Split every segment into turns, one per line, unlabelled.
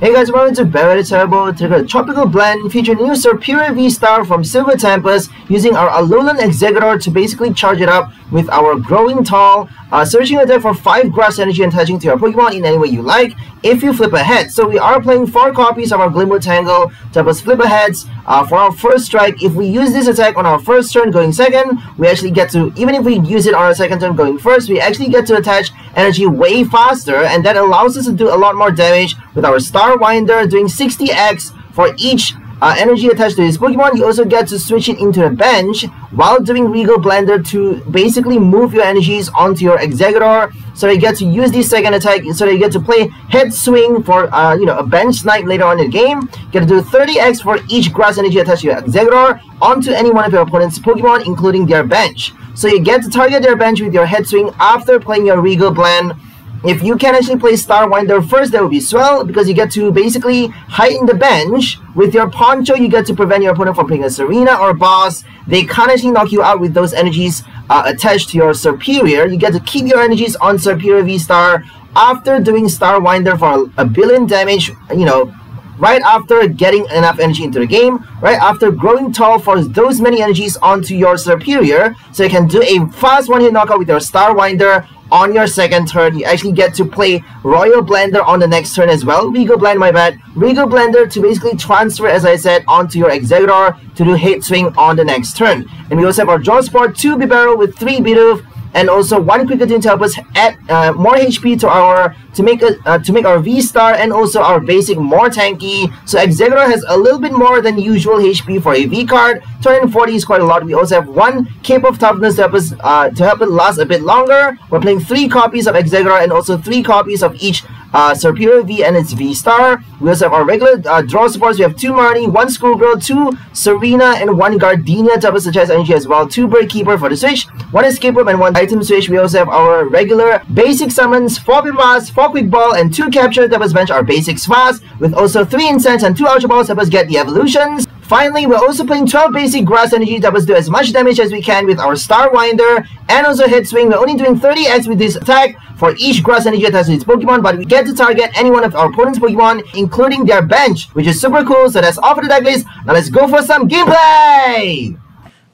Hey guys, welcome to Battle VIP Pass Tropical Blend featuring new Serperior VSTAR from 𝑑𝑻𝑪𝑮𝒶 using our Alolan Exeggutor to basically charge it up with our Growing Tall, searching a deck for 5 grass energy and attaching to your Pokemon in any way you like if you flip ahead. So we are playing 4 copies of our Glimwood Tangle DAA flip aheads for our first strike. If we use this attack on our first turn going second, we actually get to, even if we use it on our second turn going first, we actually get to attach energy way faster, and that allows us to do a lot more damage with our Star Winder, doing 60x for each energy attached to this Pokemon. You also get to switch it into the bench while doing Regal Blender to basically move your energies onto your Exeggutor. So you get to use this second attack, so you get to play Head Swing for a bench Snipe later on in the game. You get to do 30x for each grass energy attached to your Exeggutor onto any one of your opponent's Pokemon, including their bench. So you get to target their bench with your Head Swing after playing your Regal Blend. If you can actually play Star Winder first, that would be swell, because you get to basically heighten the bench. With your Poncho, you get to prevent your opponent from playing a Serena or Boss. They can't actually knock you out with those energies attached to your Serperior. You get to keep your energies on Serperior VSTAR after doing Star Winder for a billion damage, right after getting enough energy into the game, right after Growing Tall for those many energies onto your Serperior, so you can do a fast one-hit knockout with your Star Winder on your second turn. You actually get to play Royal Blender on the next turn as well. Regal Blend, my bad. Regal Blender to basically transfer, as I said, onto your Exeggutor to do Hit Swing on the next turn. And we also have our draw spot, 2 Bibarel with 3 Bidoof, and also 1 Kricketune to help us add more HP to our to make our VSTAR and also our basic more tanky. So Exeggutor has a little bit more than usual HP for a V card. 240 is quite a lot. We also have 1 Cape of Toughness to help it last a bit longer. We're playing 3 copies of Exeggutor and also 3 copies of each Serperior V and its VSTAR. We also have our regular draw supports. We have 2 Marnie, 1 Schoolgirl, 2 Serena, and 1 Gardenia to suggest energy as well. 2 Bird Keeper for the Switch, 1 Escape Rope, and 1 item Switch. We also have our regular basic summons, 4 Bibarel, 4 Quick Ball, and 2 Capture bench our basics fast, with also 3 Incense and 2 Ultra Balls to help us get the evolutions. Finally, we're also playing 12 basic grass energy to help us do as much damage as we can with our Star Winder and also Head Swing. We're only doing 30x with this attack for each grass energy attached to its Pokemon, but we get to target any one of our opponent's Pokemon, including their bench, which is super cool. So that's all for the deck list. Now let's go for some gameplay!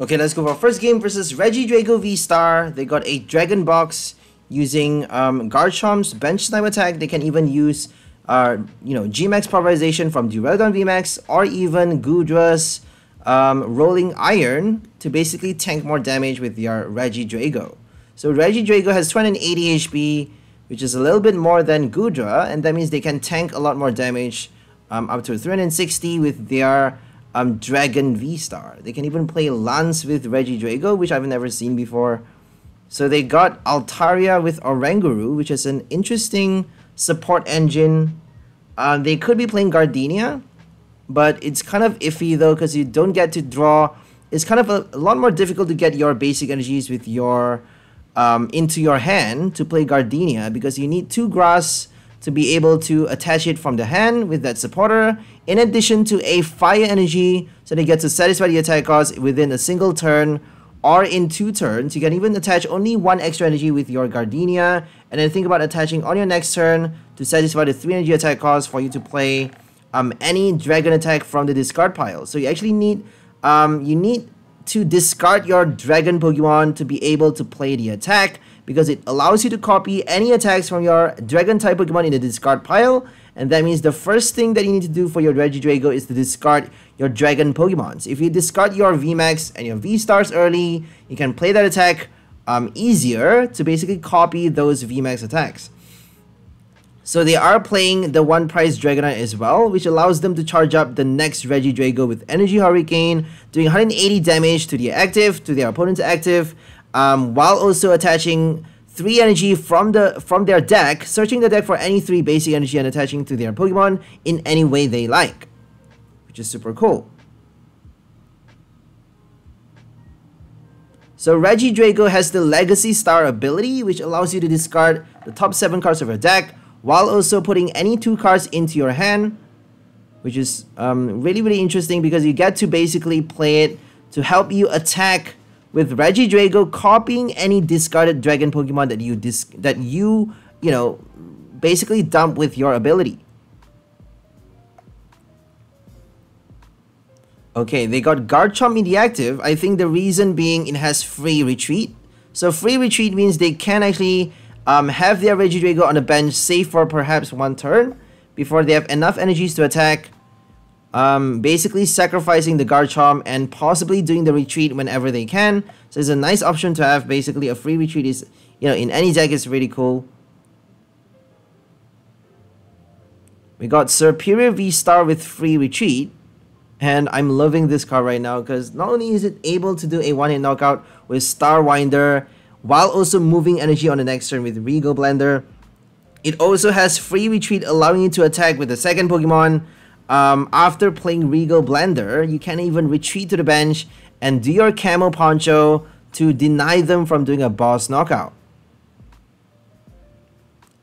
Okay, let's go for our first game versus 𝑑𝑻𝑪𝑮𝒏 VSTAR. They got a Dragon Box using Garchomp's bench Snipe attack. They can even use G-Max pulverization from Duraludon VMAX, or even Goodra's Rolling Iron to basically tank more damage with your 𝑑𝑻𝑪𝑮𝒏. So 𝑑𝑻𝑪𝒏 has 280 HP, which is a little bit more than Goodra, and that means they can tank a lot more damage, up to 360 with their Dragon VSTAR. They can even play Lance with 𝑑𝑻𝑪𝒏, which I've never seen before. So they got Altaria with Oranguru, which is an interesting support engine. They could be playing Gardenia, but it's kind of iffy though, because you don't get to draw. It's kind of a lot more difficult to get your basic energies with your into your hand to play Gardenia, because you need 2 grass to be able to attach it from the hand with that supporter, in addition to a fire energy, so they get to satisfy the attack cost within a single turn or in 2 turns. You can even attach only 1 extra energy with your Gardenia, and then think about attaching on your next turn to satisfy the 3 energy attack cost for you to play any dragon attack from the discard pile. So you actually need to discard your dragon Pokemon to be able to play the attack, because it allows you to copy any attacks from your dragon type Pokemon in the discard pile. And that means the first thing that you need to do for your 𝑑𝑻𝑪𝒏 is to discard your dragon Pokemons. If you discard your VMAX and your VSTARs early, you can play that attack easier to basically copy those VMAX attacks. So they are playing the 1 price Dragonite as well, which allows them to charge up the next 𝑑𝑻𝒏 with Energy Hurricane, doing 180 damage to their active, to their opponent's active, while also attaching 3 energy from their deck, searching the deck for any 3 basic energy and attaching to their Pokemon in any way they like, which is super cool. So 𝑑𝑻𝒏 has the Legacy Star ability, which allows you to discard the top 7 cards of your deck, while also putting any 2 cards into your hand, which is really interesting, because you get to basically play it to help you attack with 𝑑𝑻𝒏, copying any discarded dragon Pokemon that you basically dump with your ability. Okay, they got Garchomp in the active. I think the reason being it has free retreat. So free retreat means they can actually have their Regidrago on the bench, save for perhaps one turn before they have enough energies to attack. Basically sacrificing the Garchomp and possibly doing the retreat whenever they can. So it's a nice option to have. Basically, a free retreat is, you know, in any deck is really cool. We got Serperior VSTAR with free retreat. And I'm loving this card right now because not only is it able to do a one-hit knockout with Starwinder while also moving energy on the next turn with Regal Blender, it also has free retreat allowing you to attack with the second Pokemon. After playing Regal Blender, you can even retreat to the bench and do your Camo Poncho to deny them from doing a boss knockout.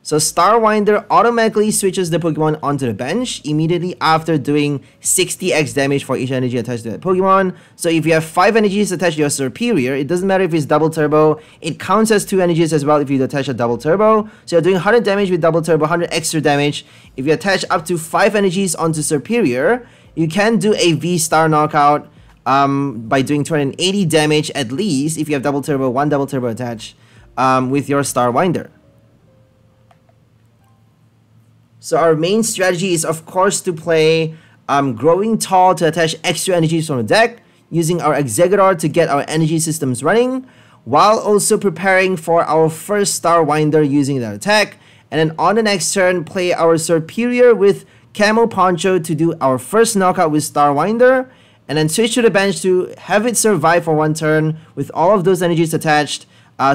So Starwinder automatically switches the Pokemon onto the bench immediately after doing 60x damage for each energy attached to that Pokemon. So if you have 5 energies attached to your Serperior, it doesn't matter if it's double turbo, it counts as 2 energies as well if you attach a double turbo. So you're doing 100 damage with double turbo, 100 extra damage. If you attach up to 5 energies onto Serperior, you can do a V-Star knockout by doing 280 damage at least if you have double turbo, 1 double turbo attached with your Starwinder. So our main strategy is of course to play Growing Tall to attach extra energies from the deck, using our Exeggutor to get our energy systems running, while also preparing for our first Starwinder using that attack, and then on the next turn play our Serperior with Camo Poncho to do our first knockout with Starwinder, and then switch to the bench to have it survive for one turn with all of those energies attached,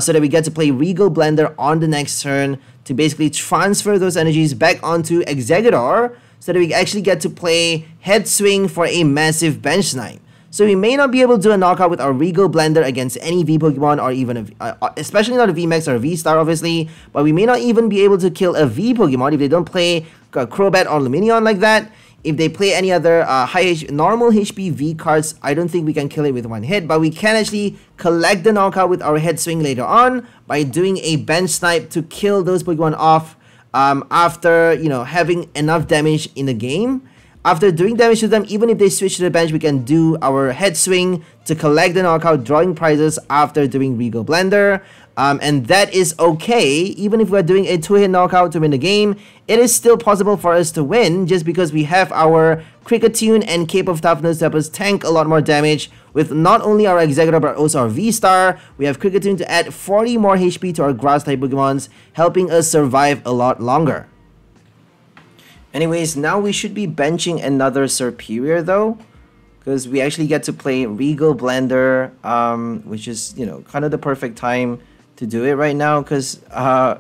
so that we get to play Regal Blender on the next turn to basically transfer those energies back onto Exeggutor so that we actually get to play Head Swing for a massive bench snipe. So we may not be able to do a knockout with our Regal Blender against any V Pokemon, or even especially not a VMAX or a V-Star obviously, but we may not even be able to kill a V Pokemon if they don't play Crobat or Lumineon like that. If they play any other normal HP V cards, I don't think we can kill it with one hit, but we can actually collect the knockout with our Head Swing later on by doing a bench snipe to kill those Pokemon off after, you know, having enough damage in the game. After doing damage to them, even if they switch to the bench, we can do our Head Swing to collect the knockout, drawing prizes after doing Regal Blender. And that is okay. Even if we're doing a 2-hit knockout to win the game, it is still possible for us to win just because we have our Kricketune and Cape of Toughness to help us tank a lot more damage with not only our Exeggutor but also our V-Star. We have Kricketune to add 40 more HP to our grass type Pokemons, helping us survive a lot longer. Anyways, now we should be benching another Serperior though, because we actually get to play Regal Blender, which is, you know, kind of the perfect time to do it right now, because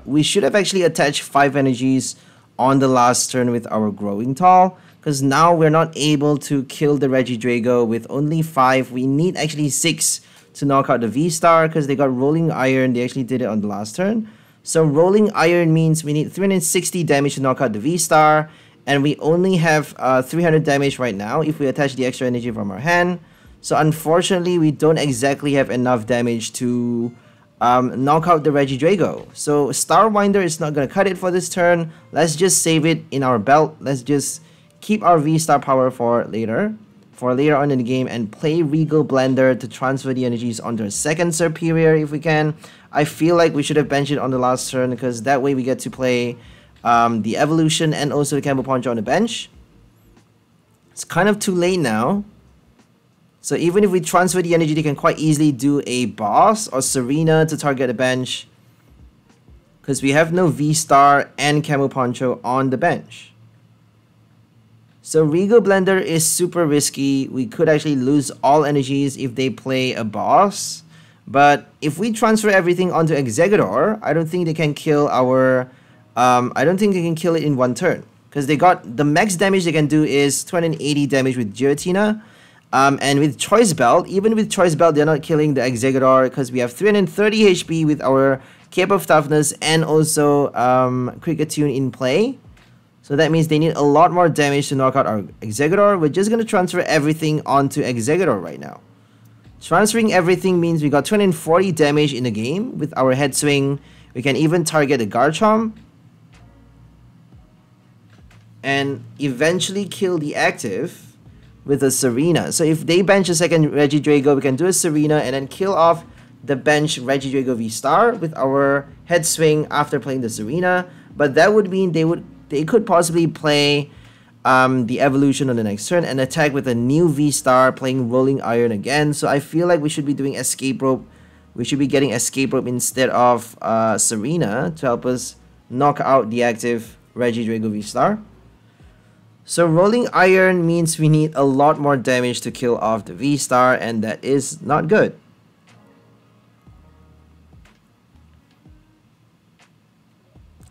we should have actually attached 5 energies on the last turn with our Growing Tall, because now we're not able to kill the Regidrago with only 5. We need actually 6 to knock out the V-Star, because they got Rolling Iron. They actually did it on the last turn. So Rolling Iron means we need 360 damage to knock out the V-Star, and we only have 300 damage right now if we attach the extra energy from our hand. So unfortunately, we don't exactly have enough damage to knock out the Regidrago. So Starwinder is not going to cut it for this turn. Let's just save it in our belt. Let's just keep our V-Star power for later on in the game, and play Regal Blender to transfer the energies onto a second Serperior if we can. I feel like we should have benched it on the last turn, because that way we get to play the Evolution and also the Camo Poncho on the bench. It's kind of too late now. So even if we transfer the energy, they can quite easily do a boss or Serena to target the bench, because we have no V-Star and Camo Poncho on the bench. So Regal Blender is super risky. We could actually lose all energies if they play a boss. But if we transfer everything onto Exeggutor, I don't think they can kill our... I don't think they can kill it in one turn, because they got the max damage they can do is 280 damage with Giratina. And with Choice Belt, even with Choice Belt, they're not killing the Exeggutor, because we have 330 HP with our Cape of Toughness and also Kricketune in play. So that means they need a lot more damage to knock out our Exeggutor. We're just going to transfer everything onto Exeggutor right now. Transferring everything means we got 240 damage in the game with our Head Swing. We can even target the Garchomp and eventually kill the active with a Serena. So if they bench a second Regidrago, we can do a Serena and then kill off the bench Regidrago V-Star with our head swing after playing the Serena. But that would mean they could possibly play the Evolution on the next turn and attack with a new V-Star playing Rolling Iron again. So I feel like we should be doing Escape Rope. We should be getting Escape Rope instead of Serena to help us knock out the active Regidrago V-Star. So Rolling Iron means we need a lot more damage to kill off the V-Star, and that is not good.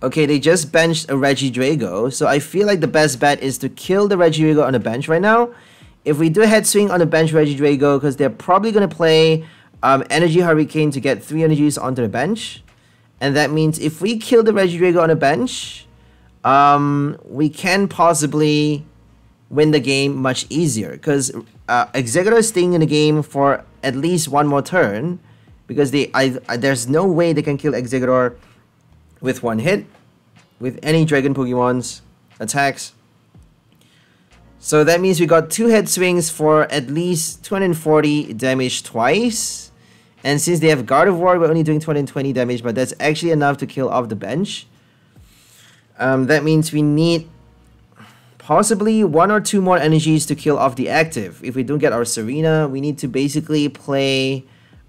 Okay, they just benched a Regidrago, so I feel like the best bet is to kill the Regidrago on the bench right now. If we do a head swing on the bench Regidrago, because they're probably going to play Energy Hurricane to get 3 energies onto the bench. And that means if we kill the Regidrago on the bench, we can possibly win the game much easier. Because Exeggutor is staying in the game for at least one more turn. Because there's no way they can kill Exeggutor with one hit with any Dragon Pokemon's attacks. So that means we got 2 head swings for at least 240 damage twice. And since they have Gardevoir, we're only doing 220 damage, but that's actually enough to kill off the bench. That means we need possibly 1 or 2 more energies to kill off the active. If we don't get our Serena, we need to basically play...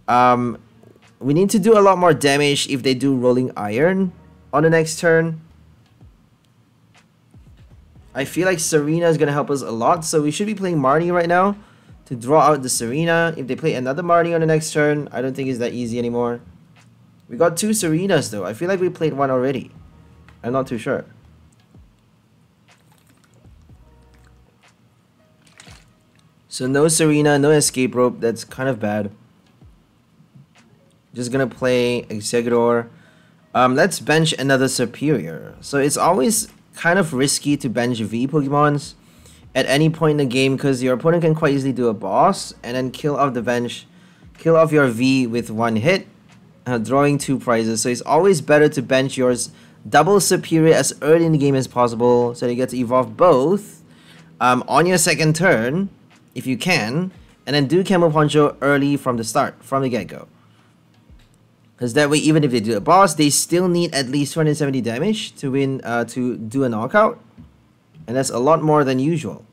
we need to do a lot more damage if they do Rolling Iron on the next turn. I feel like Serena is going to help us a lot, so we should be playing Marnie right now to draw out the Serena. If they play another Marnie on the next turn, I don't think it's that easy anymore. We got 2 Serenas though. I feel like we played one already. I'm not too sure. So no Serena, no Escape Rope. That's kind of bad. Just gonna play Exeggutor. Let's bench another Serperior. So it's always kind of risky to bench V Pokemons at any point in the game because your opponent can quite easily do a boss and then kill off the bench, kill off your V with 1 hit, drawing 2 prizes. So it's always better to bench yours double Serperior as early in the game as possible so you get to evolve both on your second turn if you can, and then do Camo Poncho early from the start, from the get-go. Because that way, even if they do a boss, they still need at least 270 damage to win, to do a knockout. And that's a lot more than usual.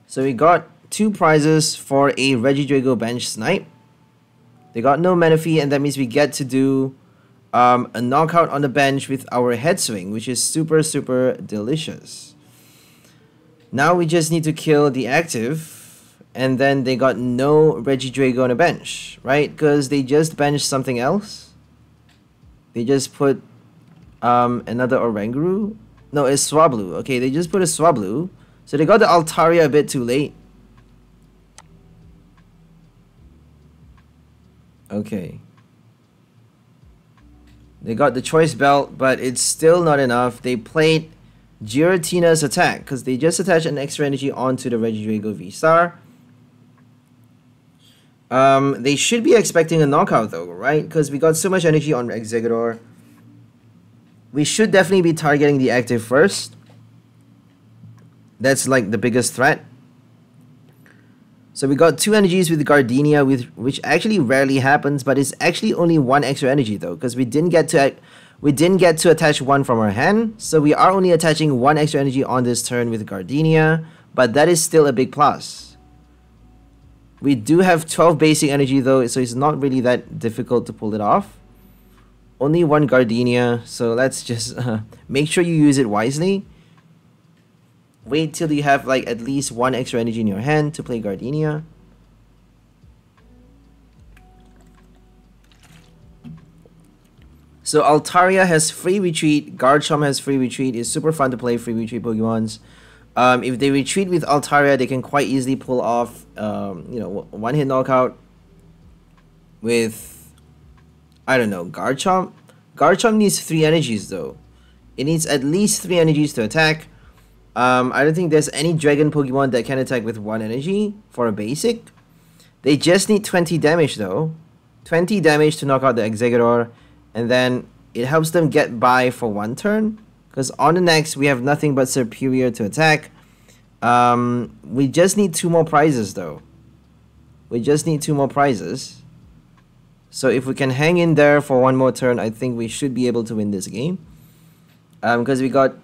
So we got 2 prizes for a Regidrago bench Snipe. They got no Manaphy, and that means we get to do a knockout on the bench with our head swing, which is super, super delicious. Now we just need to kill the active. And then they got no Regidrago on the bench, right? Because they just benched something else. They just put another Oranguru. No, it's Swablu. Okay, they just put a Swablu. So they got the Altaria a bit too late. Okay. They got the Choice Belt, but it's still not enough. They played Giratina's attack because they just attached an extra energy onto the Regidrago V-Star. They should be expecting a knockout though, right? Because we got so much energy on Exeggutor. We should definitely be targeting the active first. That's like the biggest threat. So we got 2 energies with Gardenia, which actually rarely happens, but it's actually only 1 extra energy though, because we didn't get to attach 1 from our hand. So we are only attaching 1 extra energy on this turn with Gardenia, but that is still a big plus. We do have 12 basic energy though, so it's not really that difficult to pull it off. Only 1 Gardenia, so let's just make sure you use it wisely. Wait till you have like at least 1 extra energy in your hand to play Gardenia. So Altaria has free retreat, Garchomp has free retreat. It's super fun to play free retreat Pokemons. If they retreat with Altaria, they can quite easily pull off, you know, 1-hit knockout with, I don't know, Garchomp. Garchomp needs 3 energies though. It needs at least 3 energies to attack. I don't think there's any Dragon Pokemon that can attack with 1 energy for a basic. They just need 20 damage though. 20 damage to knock out the Exeggutor, and then it helps them get by for 1 turn. because on the next we have nothing but Serperior to attack. We just need 2 more prizes though. We just need 2 more prizes. So if we can hang in there for 1 more turn, I think we should be able to win this game. Because we got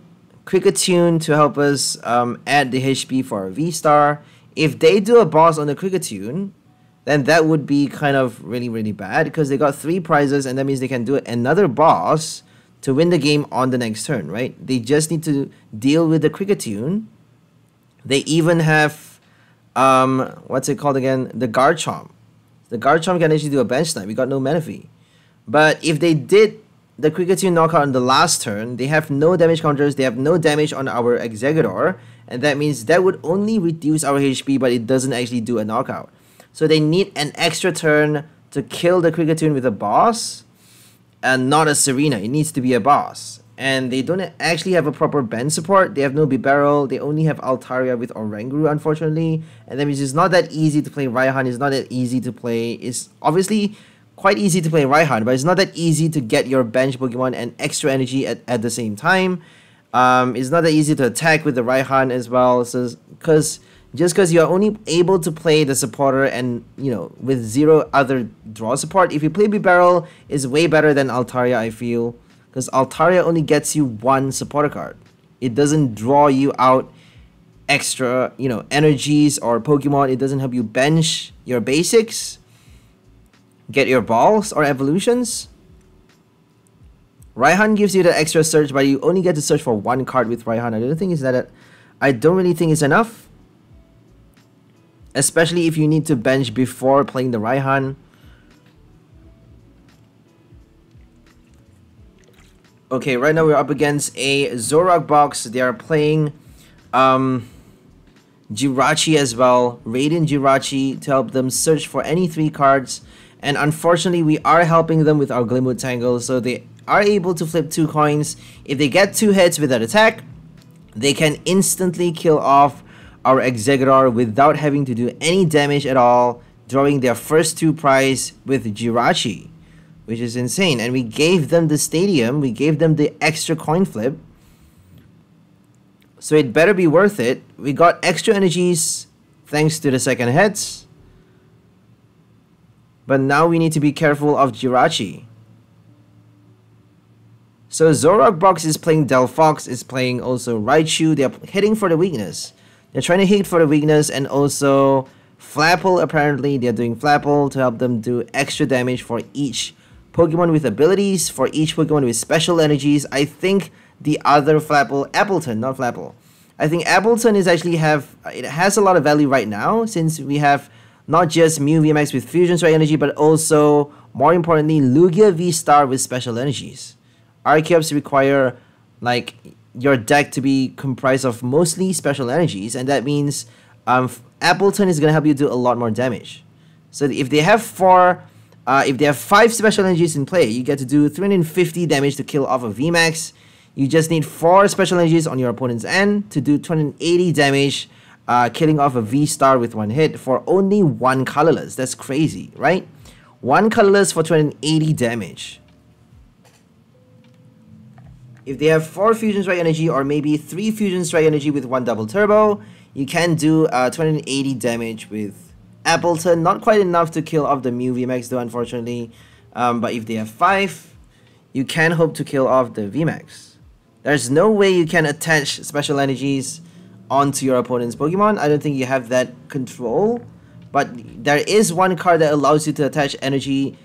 Kricketune to help us add the HP for our V-Star. If they do a boss on the Kricketune, then that would be kind of really bad, because they got 3 prizes, and that means they can do another boss to win the game on the next turn, right? They just need to deal with the Kricketune. They even have, what's it called again? The Garchomp. The Garchomp can actually do a bench snipe. We got no Menifee. But if they did the Kricketune knockout on the last turn, they have no damage counters, they have no damage on our Exeggutor, and that means that would only reduce our HP, but it doesn't actually do a knockout. So they need an extra turn to kill the Kricketune with a boss, and not a Serena. It needs to be a boss. And they don't actually have a proper bench support. They have no Bibarel. They only have Altaria with Oranguru, unfortunately. And that means it's not that easy to play Raihan. It's not that easy to play. It's obviously quite easy to play Raihan, but it's not that easy to get your bench Pokemon and extra energy at the same time. It's not that easy to attack with the Raihan as well. So, just because you're only able to play the supporter and, you know, with 0 other draw support, if you play Bibarel, is way better than Altaria, I feel. Because Altaria only gets you 1 supporter card. It doesn't draw you out extra, you know, energies or Pokemon. It doesn't help you bench your basics, get your balls or evolutions. Raihan gives you the extra search, but you only get to search for 1 card with Raihan. I don't really think it's enough. Especially if you need to bench before playing the Raihan. Okay, right now we're up against a Zoroark box. They are playing Jirachi as well. Radiant Jirachi to help them search for any 3 cards. And unfortunately, we are helping them with our Glimwood Tangle. So they are able to flip 2 coins. If they get 2 hits with that attack, they can instantly kill off our Exeggutor without having to do any damage at all, drawing their first 2 prize with Jirachi, which is insane. And we gave them the stadium, we gave them the extra coin flip, so it better be worth it. We got extra energies thanks to the second hits, but now we need to be careful of Jirachi. So Zoroark box is playing Delphox, is playing also Raichu. They're hitting for the weakness. They're trying to hit for the weakness, and also Flapple, apparently they're doing Flapple to help them do extra damage for each Pokemon with abilities, for each Pokemon with special energies. I think the other Flapple, Appleton, not Flapple. I think Appleton is actually it has a lot of value right now, since we have not just Mew VMAX with Fusion Strike Energy, but also, more importantly, Lugia V-Star with special energies. Archeops require, like, your deck to be comprised of mostly special energies, and that means Appleton is going to help you do a lot more damage. So if they have 5 special energies in play, you get to do 350 damage to kill off a VMAX. You just need 4 special energies on your opponent's end to do 280 damage, killing off a V-Star with 1 hit for only 1 colorless. That's crazy, right? 1 colorless for 280 damage. If they have 4 Fusion Strike Energy, or maybe 3 Fusion Strike Energy with 1 double turbo, you can do 280 damage with Appleton. Not quite enough to kill off the Mew VMAX though, unfortunately. But if they have 5, you can hope to kill off the VMAX. There's no way you can attach special energies onto your opponent's Pokemon. I don't think you have that control. But there is 1 card that allows you to attach any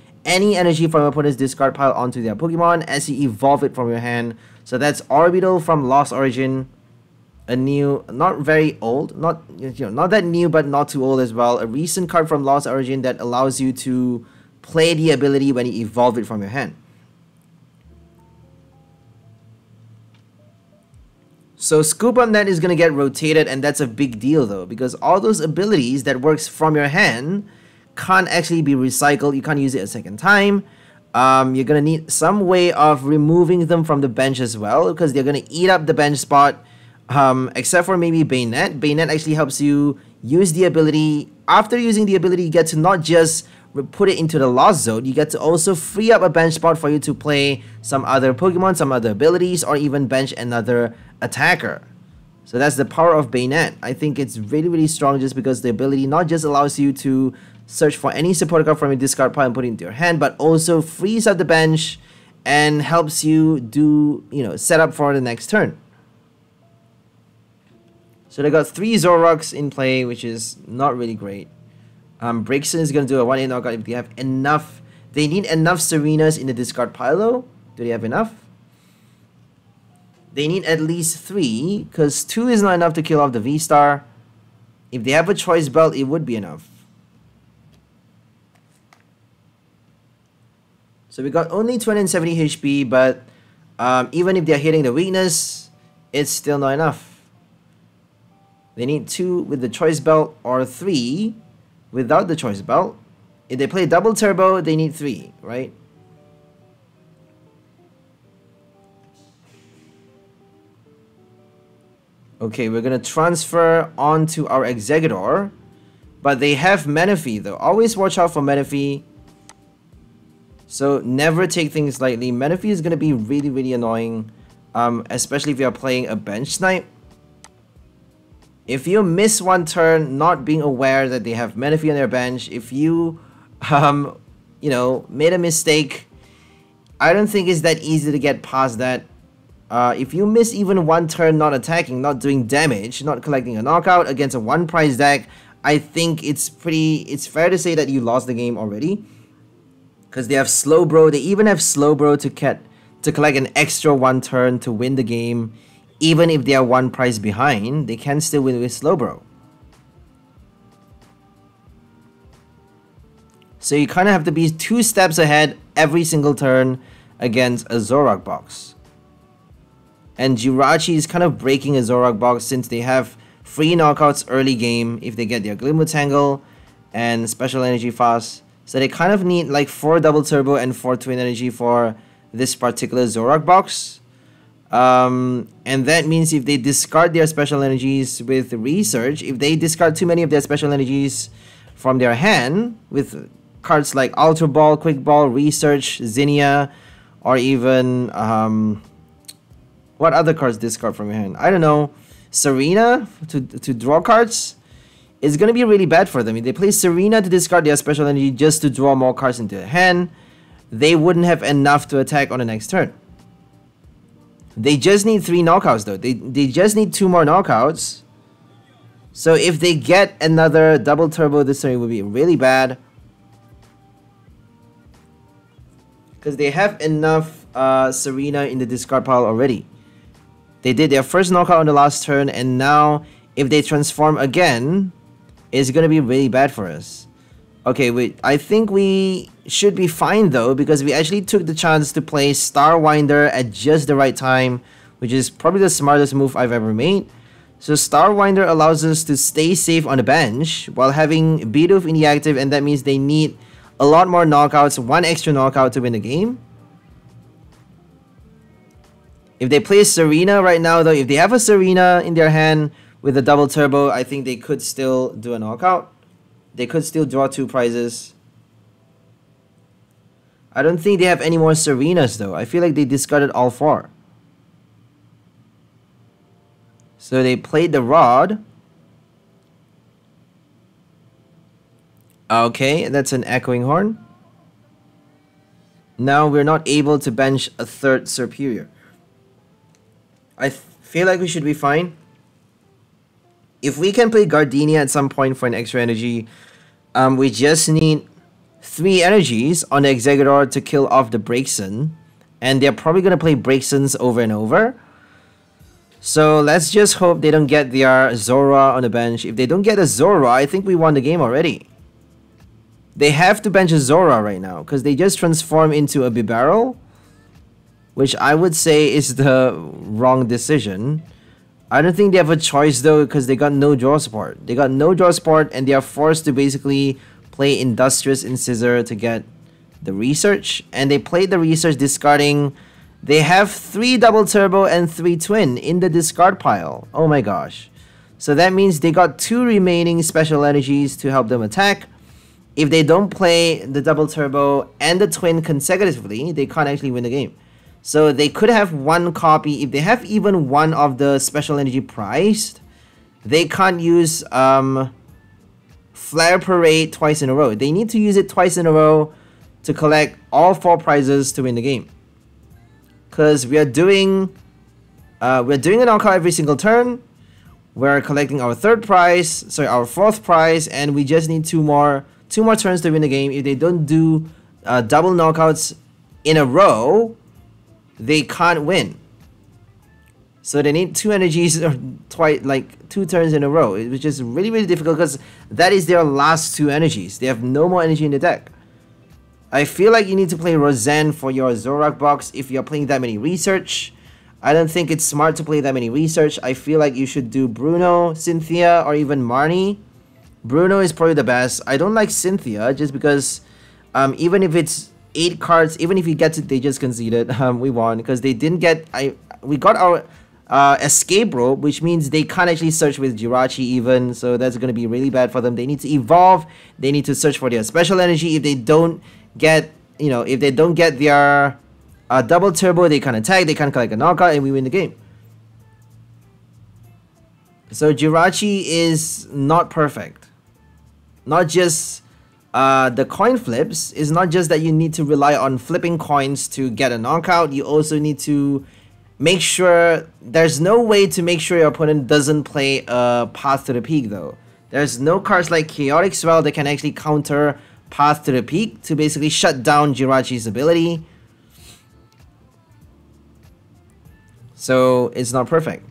energy from your opponent's discard pile onto their Pokemon as you evolve it from your hand. So that's Orbital from Lost Origin, a new, not very old, not that new, but not too old as well. A recent card from Lost Origin that allows you to play the ability when you evolve it from your hand. So Scoop on that is gonna get rotated, and that's a big deal though, because all those abilities that works from your hand can't actually be recycled. You can't use it a second time. You're gonna need some way of removing them from the bench as well, because they're gonna eat up the bench spot, except for maybe Bayonet. Bayonet actually helps you use the ability. After using the ability, you get to not just put it into the lost zone, you get to also free up a bench spot for you to play some other Pokemon, some other abilities, or even bench another attacker. So that's the power of Bayonet. I think it's really, really strong just because the ability not just allows you to search for any support card from your discard pile and put it into your hand, but also frees up the bench and helps you do, set up for the next turn. So they got 3 Zoroarks in play, which is not really great. 𝑑𝑻𝑪𝑮𝑶 is going to do a 1-8 knockout if they have enough. They need enough Serenas in the discard pile though. Do they have enough? They need at least 3, because 2 is not enough to kill off the V-Star. If they have a choice belt, it would be enough. So we got only 270 HP, but even if they're hitting the weakness, it's still not enough. They need 2 with the choice belt or 3 without the choice belt. If they play double turbo, they need 3, right? Okay, we're gonna transfer onto our Exeggutor, but they have Manaphy though. Always watch out for Manaphy. So never take things lightly. Manaphy is gonna be really, really annoying, especially if you're playing a bench snipe. If you miss one turn not being aware that they have Manaphy on their bench, if you, made a mistake, I don't think it's that easy to get past that. If you miss even one turn not attacking, not doing damage, not collecting a knockout against a 1-prize deck, I think it's fair to say that you lost the game already. Because they have Slowbro, they even have Slowbro to collect an extra 1 turn to win the game. Even if they are 1 prize behind, they can still win with Slowbro. So you kind of have to be 2 steps ahead every single turn against a Zoroark box. And Jirachi is kind of breaking a Zoroark box since they have free knockouts early game if they get their Glimwood Tangle and Special Energy fast. So they kind of need like 4 double turbo and 4 twin energy for this particular Zoroark box. And that means if they discard their special energies with research, if they discard too many of their special energies from their hand with cards like Ultra Ball, Quick Ball, Research, Zinnia, or even what other cards discard from your hand? I don't know. Serena to draw cards is going to be really bad for them. If they play Serena to discard their special energy just to draw more cards into their hand, they wouldn't have enough to attack on the next turn. They just need 3 knockouts though. They just need 2 more knockouts. So if they get another double turbo this turn, it would be really bad. Because they have enough Serena in the discard pile already. They did their first knockout on the last turn, and now if they transform again, it's going to be really bad for us. Okay, I think we should be fine though, because we actually took the chance to play Starwinder at just the right time, which is probably the smartest move I've ever made. So Starwinder allows us to stay safe on the bench while having Bidoof in the active, and that means they need a lot more knockouts, 1 extra knockout to win the game. If they play Serena right now though, if they have a Serena in their hand with a double turbo, I think they could still do a knockout. They could still draw 2 prizes. I don't think they have any more Serenas though. I feel like they discarded all 4. So they played the Rod. Okay, that's an Echoing Horn. Now we're not able to bench a 3rd Serperior. I feel like we should be fine. If we can play Gardenia at some point for an extra energy, we just need 3 energies on the Exeggutor to kill off the 𝑑𝑻𝑪𝑮𝑶. And they're probably going to play 𝑑𝑻𝑪𝑮𝑠 over and over. So let's just hope they don't get their Zora on the bench. If they don't get a Zora, I think we won the game already. They have to bench a Zora right now because they just transform into a Bibarel, which I would say is the wrong decision. I don't think they have a choice though, because they got no draw support. They got no draw support and they are forced to basically play Industrious Incisor to get the research. And they played the research discarding. They have 3 double turbo and 3 twin in the discard pile. Oh my gosh. So that means they got 2 remaining special energies to help them attack. if they don't play the double turbo and the twin consecutively, they can't actually win the game. So they could have one copy. If they have even one of the special energy prized, they can't use Flare Parade twice in a row. They need to use it twice in a row to collect all 4 prizes to win the game. Because we're doing a knockout every single turn. We're collecting our 3rd prize, sorry, our 4th prize, and we just need two more turns to win the game. If they don't do double knockouts in a row, they can't win. So they need 2 energies or twice, like 2 turns in a row, which is really, really difficult because that is their last 2 energies. They have no more energy in the deck. I feel like you need to play Roseanne for your Zoroark box if you're playing that many research. I don't think it's smart to play that many research. I feel like you should do Bruno, Cynthia, or even Marnie. Bruno is probably the best. I don't like Cynthia just because even if it's 8 cards, even if you get to, they just conceded. We won because they didn't get. We got our Escape Rope, which means they can't actually search with Jirachi even. So that's going to be really bad for them. They need to evolve. They need to search for their special energy. If they don't get, if they don't get their double turbo, they can't attack. They can't collect a knockout, and we win the game. So Jirachi is not perfect. Not just the coin flips. It's not just that you need to rely on flipping coins to get a knockout. You also need to make sure there's no way to make sure your opponent doesn't play a Path to the Peak though. There's no cards like Chaotic Swell that can actually counter Path to the Peak to basically shut down Jirachi's ability. So it's not perfect.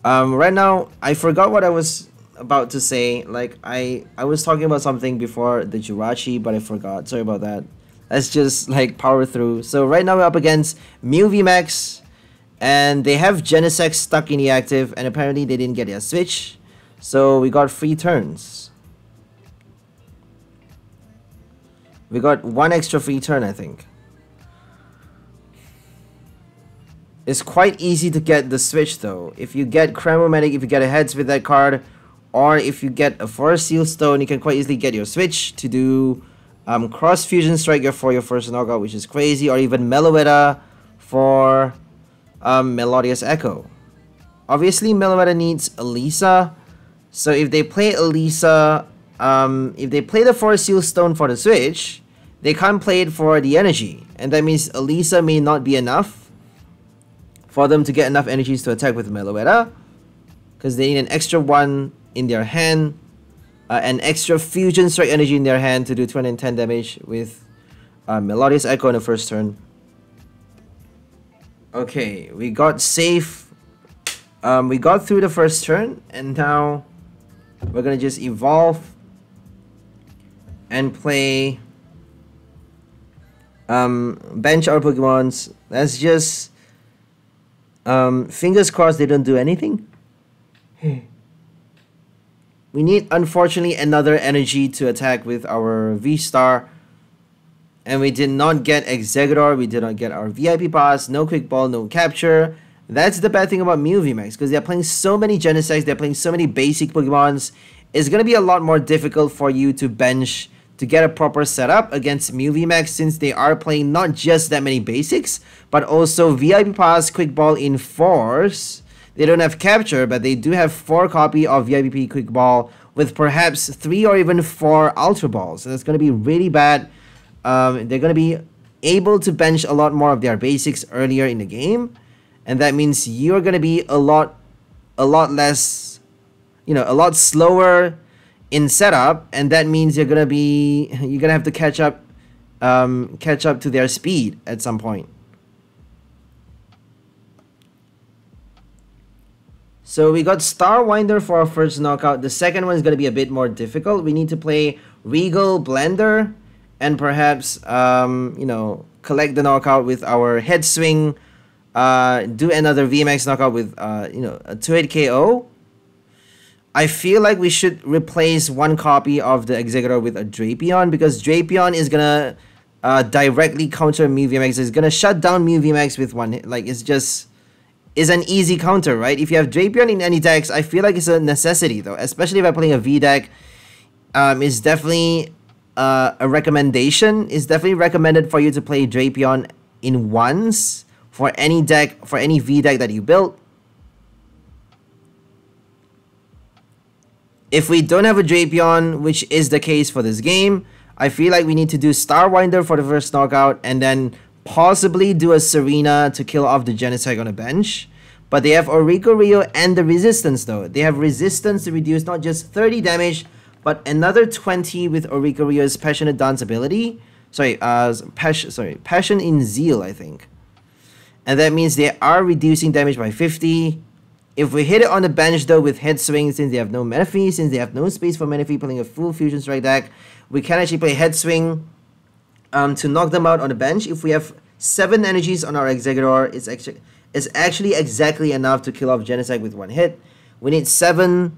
Right now, I forgot what I was about to say. Like I was talking about something before the Jirachi, but I forgot. Sorry about that. Let's just like power through. So right now we're up against Mew VMAX, and they have Genesect stuck in the active, and apparently they didn't get their switch. So we got 3 turns. We got 1 extra free turn, I think. It's quite easy to get the switch though. If you get Cramomatic, if you get a heads with that card, or if you get a Forest Seal Stone, you can quite easily get your switch to do Cross Fusion Striker for your first knockout, which is crazy, or even Meloetta for Melodious Echo. Obviously, Meloetta needs Elisa, so if they play Elisa, if they play the Forest Seal Stone for the switch, they can't play it for the energy, and that means Elisa may not be enough for them to get enough energies to attack with Meloetta, because they need an extra 1 in their hand, an extra Fusion Strike energy in their hand to do 210 damage with Melodious Echo in the first turn. Okay, we got safe. We got through the first turn, and now we're gonna just evolve and play bench our Pokemons. Let's just fingers crossed they don't do anything. We need, unfortunately, another energy to attack with our V-Star. And we did not get Exeggutor. We did not get our VIP Pass. No Quick Ball, no Capture. That's the bad thing about Mew VMAX, because they're playing so many Genesects, they're playing so many basic Pokemons. It's going to be a lot more difficult for you to bench to get a proper setup against Mew VMAX, since they are playing not just that many basics, but also VIP Pass, Quick Ball in 4s. They don't have Capture, but they do have 4 copy of VIP Quick Ball with perhaps 3 or even 4 Ultra Balls. So that's going to be really bad. They're going to be able to bench a lot more of their basics earlier in the game. And that means you're going to be a lot less, a lot slower in setup. And that means you're going to have to catch up to their speed at some point. So we got Starwinder for our first knockout. The second one is going to be a bit more difficult. We need to play Regal Blender and perhaps, collect the knockout with our Head Swing. Do another VMAX knockout with, a 2-hit KO. I feel like we should replace 1 copy of the Exeggutor with a Drapion, because Drapion is going to directly counter Mew VMAX. It's going to shut down Mew VMAX with 1 hit. Like, is an easy counter, right? If you have Drapion in any decks, I feel like it's a necessity though, especially if I'm playing a V deck. is definitely a recommendation. It's definitely recommended for you to play Drapion in ones for any deck, for any V deck that you build. If we don't have a Drapion, which is the case for this game, I feel like we need to do Starwinder for the first knockout and then possibly do a Serena to kill off the Genesect on the bench. But they have Oricorio and the resistance though. They have resistance to reduce not just 30 damage, but another 20 with Oricorio's Passionate Dance ability. Passion in Zeal, I think. And that means they are reducing damage by 50. If we hit it on the bench though with Head Swing, since they have no Menifee, since they have no space for Menifee playing a full Fusion Strike deck, we can actually play Head Swing to knock them out on the bench. If we have 7 energies on our Exeggutor, it's actually exactly enough to kill off Genesect with 1 hit. We need 7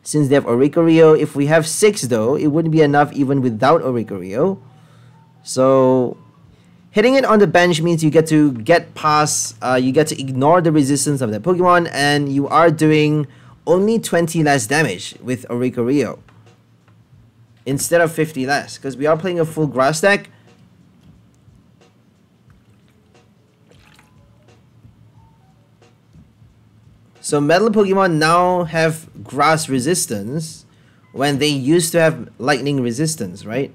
since they have Oricorio. If we have 6 though, it wouldn't be enough even without Oricorio. So hitting it on the bench means you get to get past, you get to ignore the resistance of that Pokemon, and you are doing only 20 less damage with Oricorio instead of 50 less, because we are playing a full grass deck. So metal Pokemon now have grass resistance when they used to have lightning resistance, right?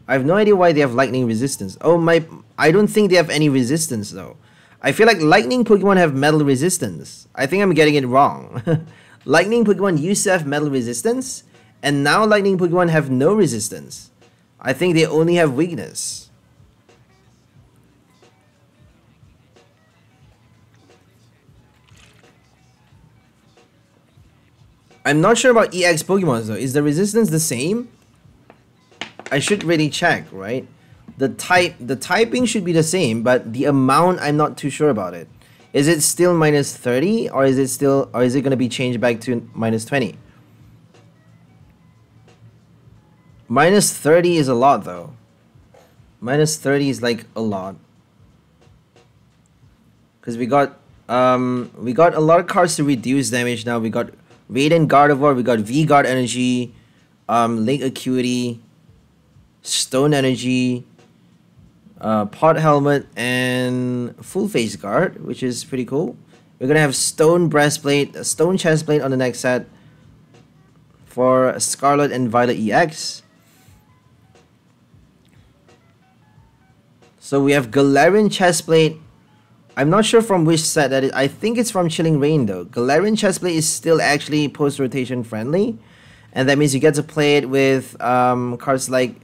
I have no idea why they have lightning resistance. I don't think they have any resistance though. I feel like lightning Pokemon have metal resistance. I think I'm getting it wrong. Lightning Pokemon used to have metal resistance, and now lightning Pokemon have no resistance. I think they only have weakness. I'm not sure about EX Pokemon though. Is the resistance the same? I should really check, right? The typing should be the same, but the amount I'm not too sure about it. Is it still minus 30 or is it going to be changed back to minus 20? Minus 30 is a lot though. Minus 30 is like a lot. Cuz we got a lot of cards to reduce damage now. We got Radiant Gardevoir, we got V-Guard Energy, Link Acuity, Stone Energy, Pot Helmet, and Full Face Guard, which is pretty cool. We're gonna have Stone Breastplate, Stone Chestplate on the next set for Scarlet and Violet EX. So we have Galarian Chestplate. I'm not sure from which set that is. I think it's from Chilling Reign though. Galarian Chestplate is still actually post-rotation friendly, and that means you get to play it with cards like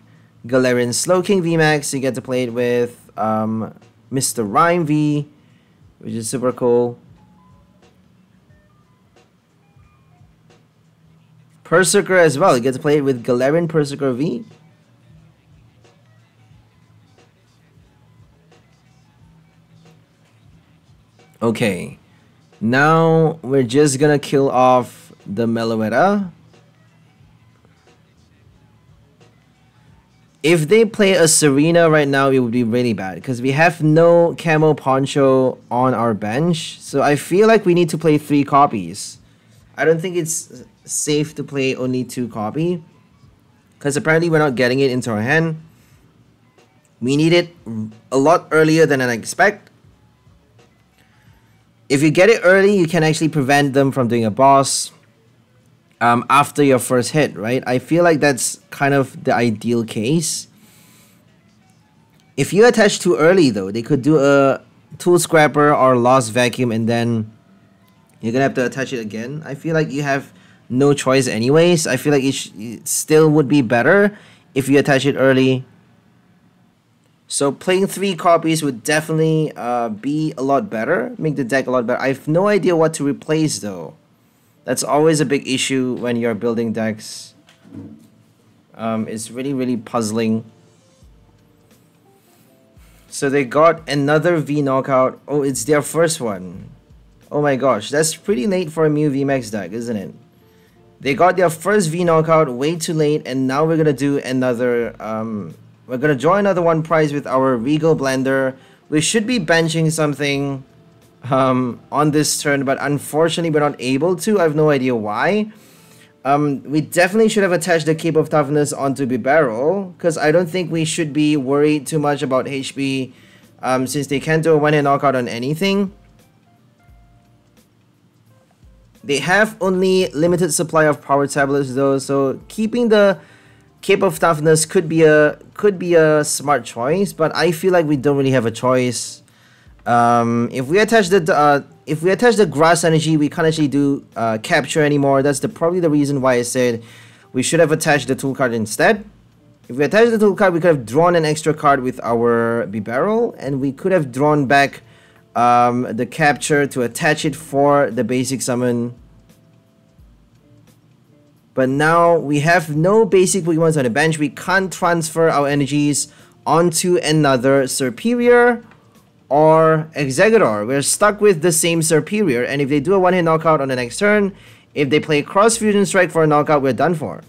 Galarian Slowking VMAX. You get to play it with Mr. Rhyme V, which is super cool. Persiker as well. You get to play it with Galarian Persiker V. Okay, now we're just gonna kill off the Meloetta. If they play a Serena right now, it would be really bad because we have no Camo Poncho on our bench. So I feel like we need to play 3 copies. I don't think it's safe to play only 2 copy because apparently we're not getting it into our hand. We need it a lot earlier than I expect. If you get it early, you can actually prevent them from doing a boss after your first hit, right? I feel like that's kind of the ideal case. If you attach too early, though, they could do a Tool Scrapper or Lost Vacuum, and then you're gonna have to attach it again. I feel like you have no choice anyways. I feel like it still would be better if you attach it early. So playing 3 copies would definitely be a lot better, make the deck a lot better. I have no idea what to replace though. That's always a big issue when you're building decks. It's really, really puzzling. So they got another V knockout. Oh, it's their first one. Oh my gosh, that's pretty late for a Mew VMAX deck, isn't it? They got their first V knockout way too late, and now we're gonna do another we're gonna draw another 1 prize with our Regal Blender. We should be benching something on this turn, but unfortunately we're not able to. I have no idea why. We definitely should have attached the Cape of Toughness onto Bibarel, because I don't think we should be worried too much about HP, since they can't do a one-hit knockout on anything. They have only limited supply of power tablets though, so keeping the Cape of Toughness could be a smart choice, but I feel like we don't really have a choice. If we attach the grass energy, we can't actually do capture anymore. That's probably the reason why I said we should have attached the tool card instead. If we attach the tool card, we could have drawn an extra card with our Bibarel, and we could have drawn back the capture to attach it for the basic summon. But now we have no basic Pokemons on the bench. We can't transfer our energies onto another Serperior or Exeggutor. We're stuck with the same Serperior, and if they do a one-hit knockout on the next turn, if they play Cross Fusion Strike for a knockout, we're done for.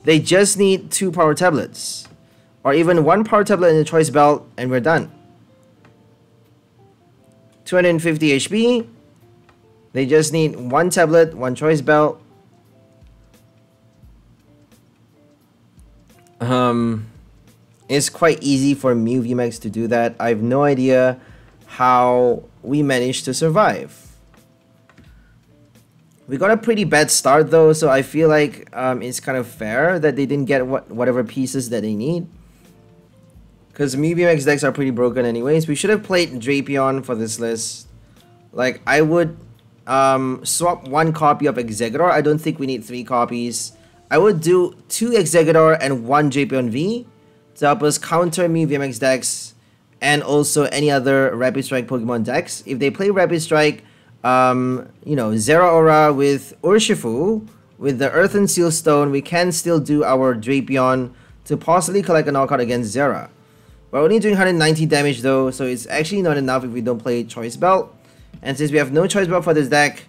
They just need 2 power tablets, or even 1 power tablet in the choice belt, and we're done. 250 HP. They just need 1 tablet, 1 choice belt. It's quite easy for 𝑑𝑻𝑪𝑮𝑶 to do that. I have no idea how we managed to survive. We got a pretty bad start though, so I feel like it's kind of fair that they didn't get whatever pieces that they need. Because 𝑑𝑻𝑪𝑮𝑶 decks are pretty broken anyways. We should have played 𝑑𝑟APION for this list. Like, I would swap 1 copy of Exeggutor. I don't think we need 3 copies. I would do 2 Exeggutor and 1 𝑑𝑟APION V to help us counter 𝑑𝑚𝑪𝑮𝑶 decks and also any other Rapid Strike Pokemon decks. If they play Rapid Strike, you know, Zeraora with Urshifu, with the Earth and Seal Stone, we can still do our 𝑑𝑟APION to possibly collect a knockout against Zera. We're only doing 190 damage though, so it's actually not enough if we don't play Choice Belt. And since we have no Choice Belt for this deck,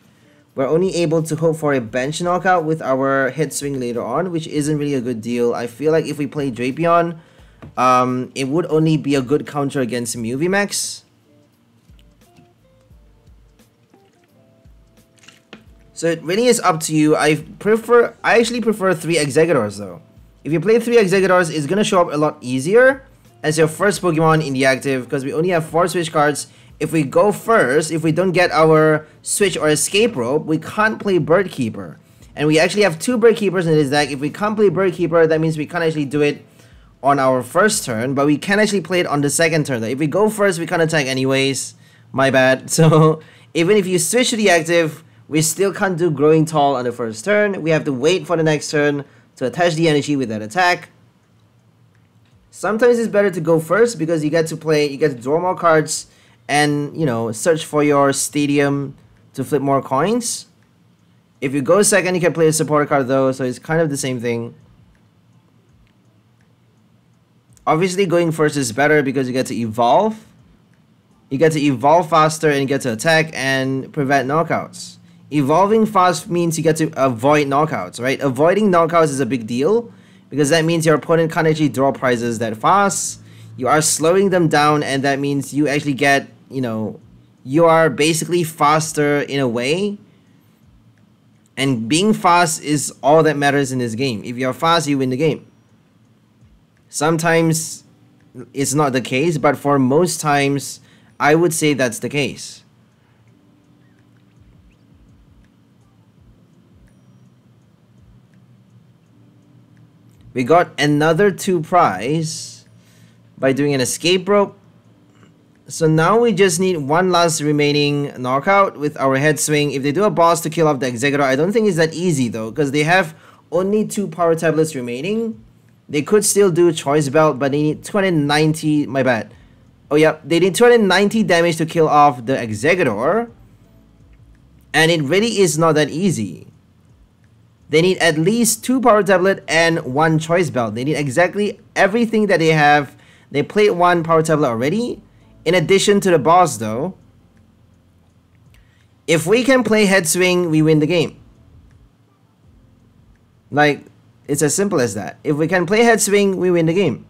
we're only able to hope for a bench knockout with our hit swing later on, which isn't really a good deal. I feel like if we play 𝑑𝑟APION, it would only be a good counter against 𝑑𝑚𝑪𝑮𝑶. So it really is up to you. I actually prefer 3 Exeggutors though. If you play 3 Exeggutors, it's gonna show up a lot easier as your first Pokemon in the active, because we only have 4 Switch cards. If we go first, if we don't get our Switch or Escape Rope, we can't play Bird Keeper. And we actually have 2 Bird Keepers in this deck. If we can't play Bird Keeper, that means we can't actually do it on our first turn, but we can actually play it on the second turn. If we go first, we can't attack anyways. My bad. So even if you switch to the active, we still can't do Growing Tall on the first turn. We have to wait for the next turn to attach the energy with that attack. Sometimes it's better to go first because you get to draw more cards and, you know, search for your stadium to flip more coins. If you go second, you can play a supporter card though, so it's kind of the same thing. Obviously, going first is better because you get to evolve. You get to evolve faster and you get to attack and prevent knockouts. Evolving fast means you get to avoid knockouts, right? Avoiding knockouts is a big deal because that means your opponent can't actually draw prizes that fast. You are slowing them down, and that means you actually get, you know, you are basically faster in a way. And being fast is all that matters in this game. If you're fast, you win the game. Sometimes it's not the case, but for most times, I would say that's the case. We got another 2 prize by doing an Escape Rope. So now we just need 1 last remaining knockout with our head swing. If they do a boss to kill off the Exeggutor, I don't think it's that easy though, because they have only 2 power tablets remaining. They could still do Choice Belt, but they need 290, my bad. Oh yeah, they need 290 damage to kill off the Exeggutor. And it really is not that easy. They need at least 2 power tablet and 1 Choice Belt. They need exactly everything that they have. They played 1 power tablet already. In addition to the boss though, if we can play head swing, we win the game. Like, it's as simple as that. If we can play head swing, we win the game.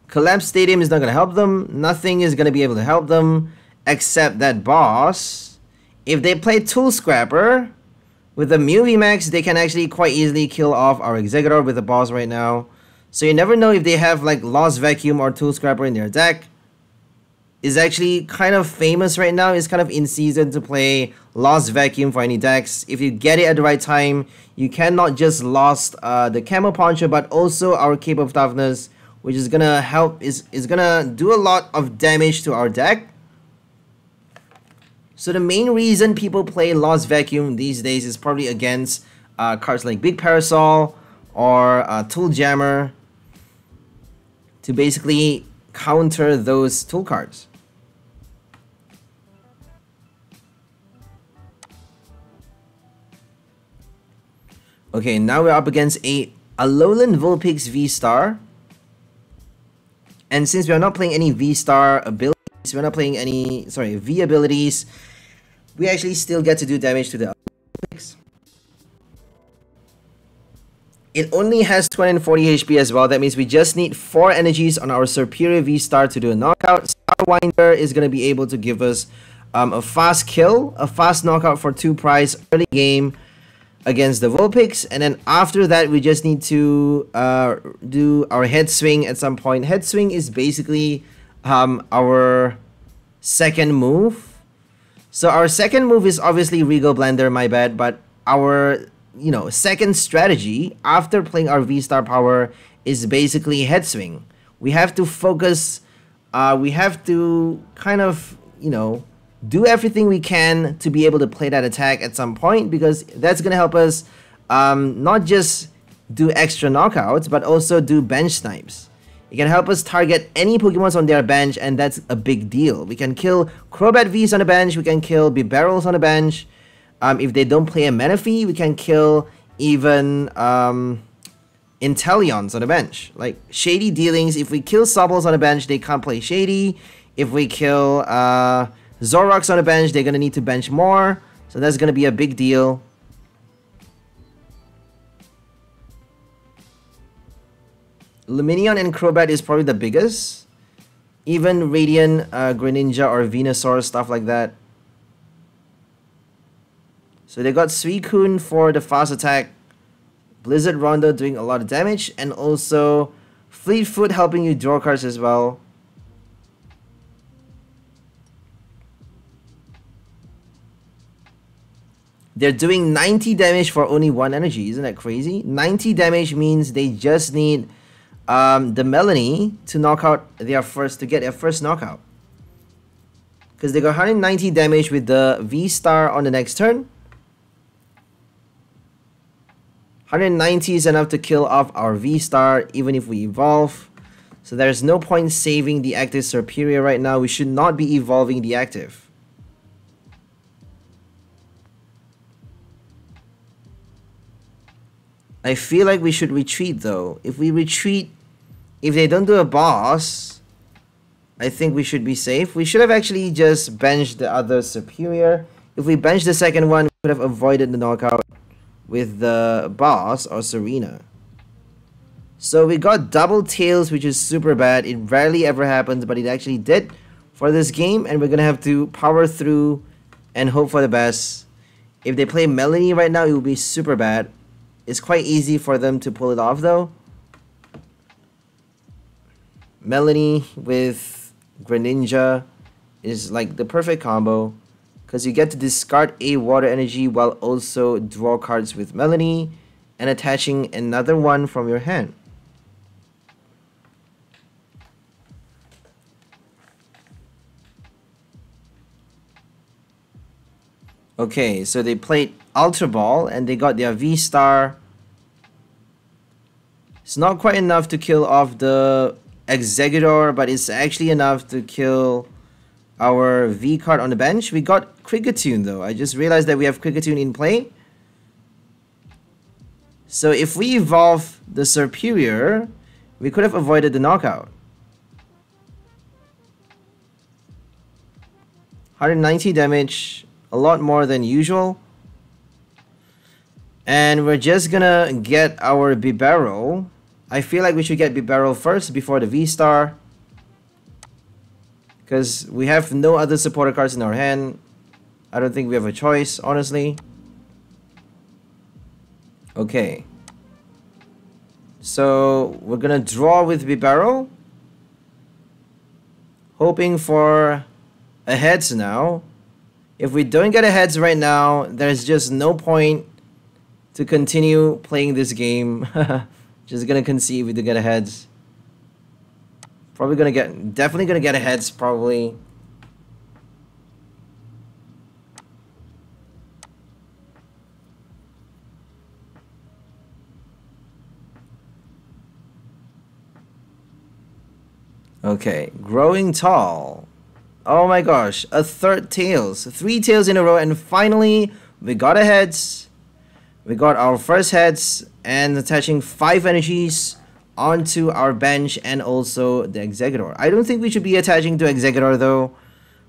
Collapse Stadium is not going to help them. Nothing is going to be able to help them. Except that boss, if they play Tool Scrapper with the Mew VMAX, they can actually quite easily kill off our Exeggutor with the boss right now. So you never know if they have like Lost Vacuum or Tool Scrapper in their deck. Is actually kind of famous right now. It's kind of in season to play Lost Vacuum for any decks. If you get it at the right time, you can not just lost the Camo Poncho, but also our Cape of Toughness, which is gonna help, is gonna do a lot of damage to our deck. So the main reason people play Lost Vacuum these days is probably against cards like Big Parasol or Tool Jammer to basically counter those tool cards. Okay, now we're up against a Alolan Vulpix V-Star. And since we're not playing any V-Star abilities, we're not playing any, sorry, V abilities, we actually still get to do damage to the Vulpix. It only has 240 HP as well. That means we just need 4 energies on our Serperior V-Star to do a knockout. Starwinder is going to be able to give us a fast kill, a fast knockout for 2 prize early game against the Vulpix, and then after that we just need to do our head swing at some point. Head swing is basically our second move. So our second move is obviously Regal Blender, my bad, but our second strategy after playing our V-Star power is basically head swing. We have to focus, we have to kind of do everything we can to be able to play that attack at some point, because that's going to help us not just do extra knockouts, but also do bench snipes. It can help us target any Pokemons on their bench, and that's a big deal. We can kill Crobat Vs on the bench, we can kill Bibarels on the bench. If they don't play a Manaphy, we can kill even Inteleons on the bench. Like Shady Dealings, if we kill Sobbles on the bench, they can't play Shady. If we kill Zoroarks on the bench, they're going to need to bench more. So that's going to be a big deal. Lumineon and Crobat is probably the biggest. Even Radiant, Greninja or Venusaur, stuff like that. So they got Suicune for the fast attack. Blizzard Rondo doing a lot of damage. And also Fleetfoot helping you draw cards as well. They're doing 90 damage for only 1 energy. Isn't that crazy? 90 damage means they just need the Melanie to knock out their first, to get their first knockout. Because they got 190 damage with the V-Star on the next turn. 190 is enough to kill off our V-Star even if we evolve. So there's no point saving the active Serperior right now. We should not be evolving the active. I feel like we should retreat though. If we retreat, if they don't do a boss, I think we should be safe. We should have actually just benched the other Serperior. If we benched the second one, we could have avoided the knockout with the boss or Serena. So we got double tails, which is super bad. It rarely ever happens, but it actually did for this game, and we're gonna have to power through and hope for the best. If they play Melanie right now, it will be super bad. It's quite easy for them to pull it off though. Melanie with Greninja is like the perfect combo, because you get to discard a water energy while also draw cards with Melanie and attaching another one from your hand. Okay, so they played Ultra Ball and they got their V-Star. It's not quite enough to kill off the Exeggutor, but it's actually enough to kill our V card on the bench. We got Kricketune though. I just realized that we have Kricketune in play. So if we evolve the Serperior, we could have avoided the knockout. 190 damage, a lot more than usual. And we're just gonna get our Bibarel. I feel like we should get Bibarel first before the V-Star. because we have no other supporter cards in our hand. I don't think we have a choice, honestly. Okay. So we're gonna draw with Bibarel, hoping for a heads now. If we don't get a heads right now, there's just no point to continue playing this game. Just gonna concede if we do get a heads. Definitely gonna get a heads, probably. Okay, growing tall. Oh my gosh, a third tails. 3 tails in a row, and finally we got a heads. We got our first heads, and attaching 5 energies onto our bench and also the Exeggutor. I don't think we should be attaching to Exeggutor though.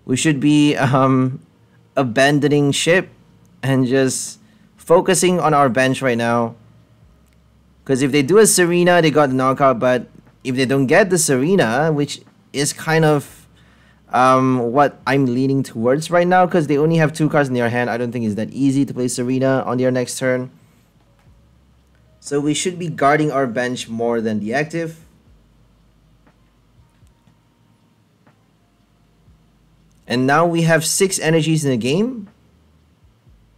We should be abandoning ship and just focusing on our bench right now. Because if they do a Serena, they got the knockout, but if they don't get the Serena, which is kind of what I'm leaning towards right now, because they only have 2 cards in their hand, I don't think it's that easy to play Serena on their next turn. So we should be guarding our bench more than the active. And now we have 6 energies in the game.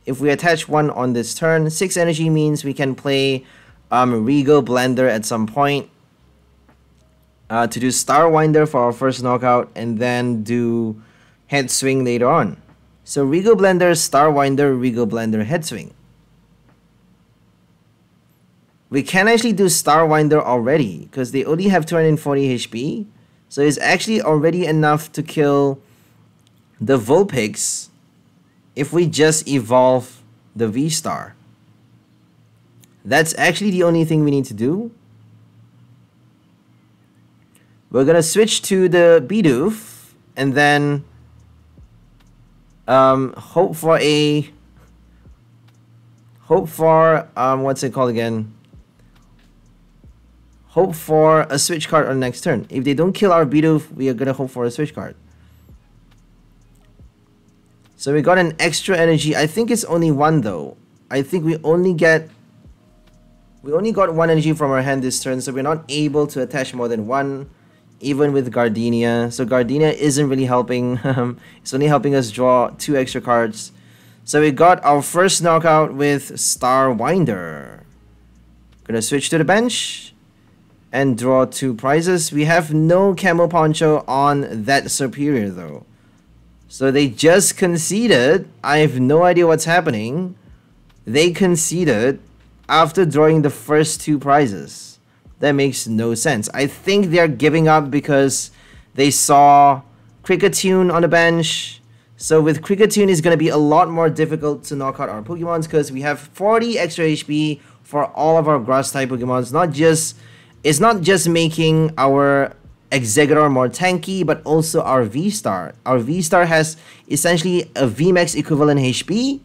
If we attach 1 on this turn, 6 energy means we can play Regal Blender at some point. To do Star Winder for our first knockout, and then do Head Swing later on. So Regal Blender, Star Winder, Regal Blender, Head Swing. We can actually do Star Winder already, because they only have 240 HP. So it's actually already enough to kill the Vulpix if we just evolve the V-Star. That's actually the only thing we need to do. We're gonna switch to the Bidoof, and then hope for what's it called again? Hope for a switch card on next turn. If they don't kill our Bidoof, we are gonna hope for a switch card. So we got an extra energy. I think it's only 1 though. I think we only got 1 energy from our hand this turn, so we're not able to attach more than 1. Even with Gardenia. So Gardenia isn't really helping. It's only helping us draw 2 extra cards. So we got our first knockout with Star Winder. Gonna switch to the bench and draw 2 prizes. We have no Camo Poncho on that Serperior though. So they just conceded. I have no idea what's happening. They conceded after drawing the first 2 prizes. That makes no sense. I think they're giving up because they saw Kricketune on the bench. So with Kricketune, it's going to be a lot more difficult to knock out our Pokemons, because we have 40 extra HP for all of our grass type Pokemons. It's not just making our Exeggutor more tanky, but also our V-Star. Our V-Star has essentially a VMAX equivalent HP.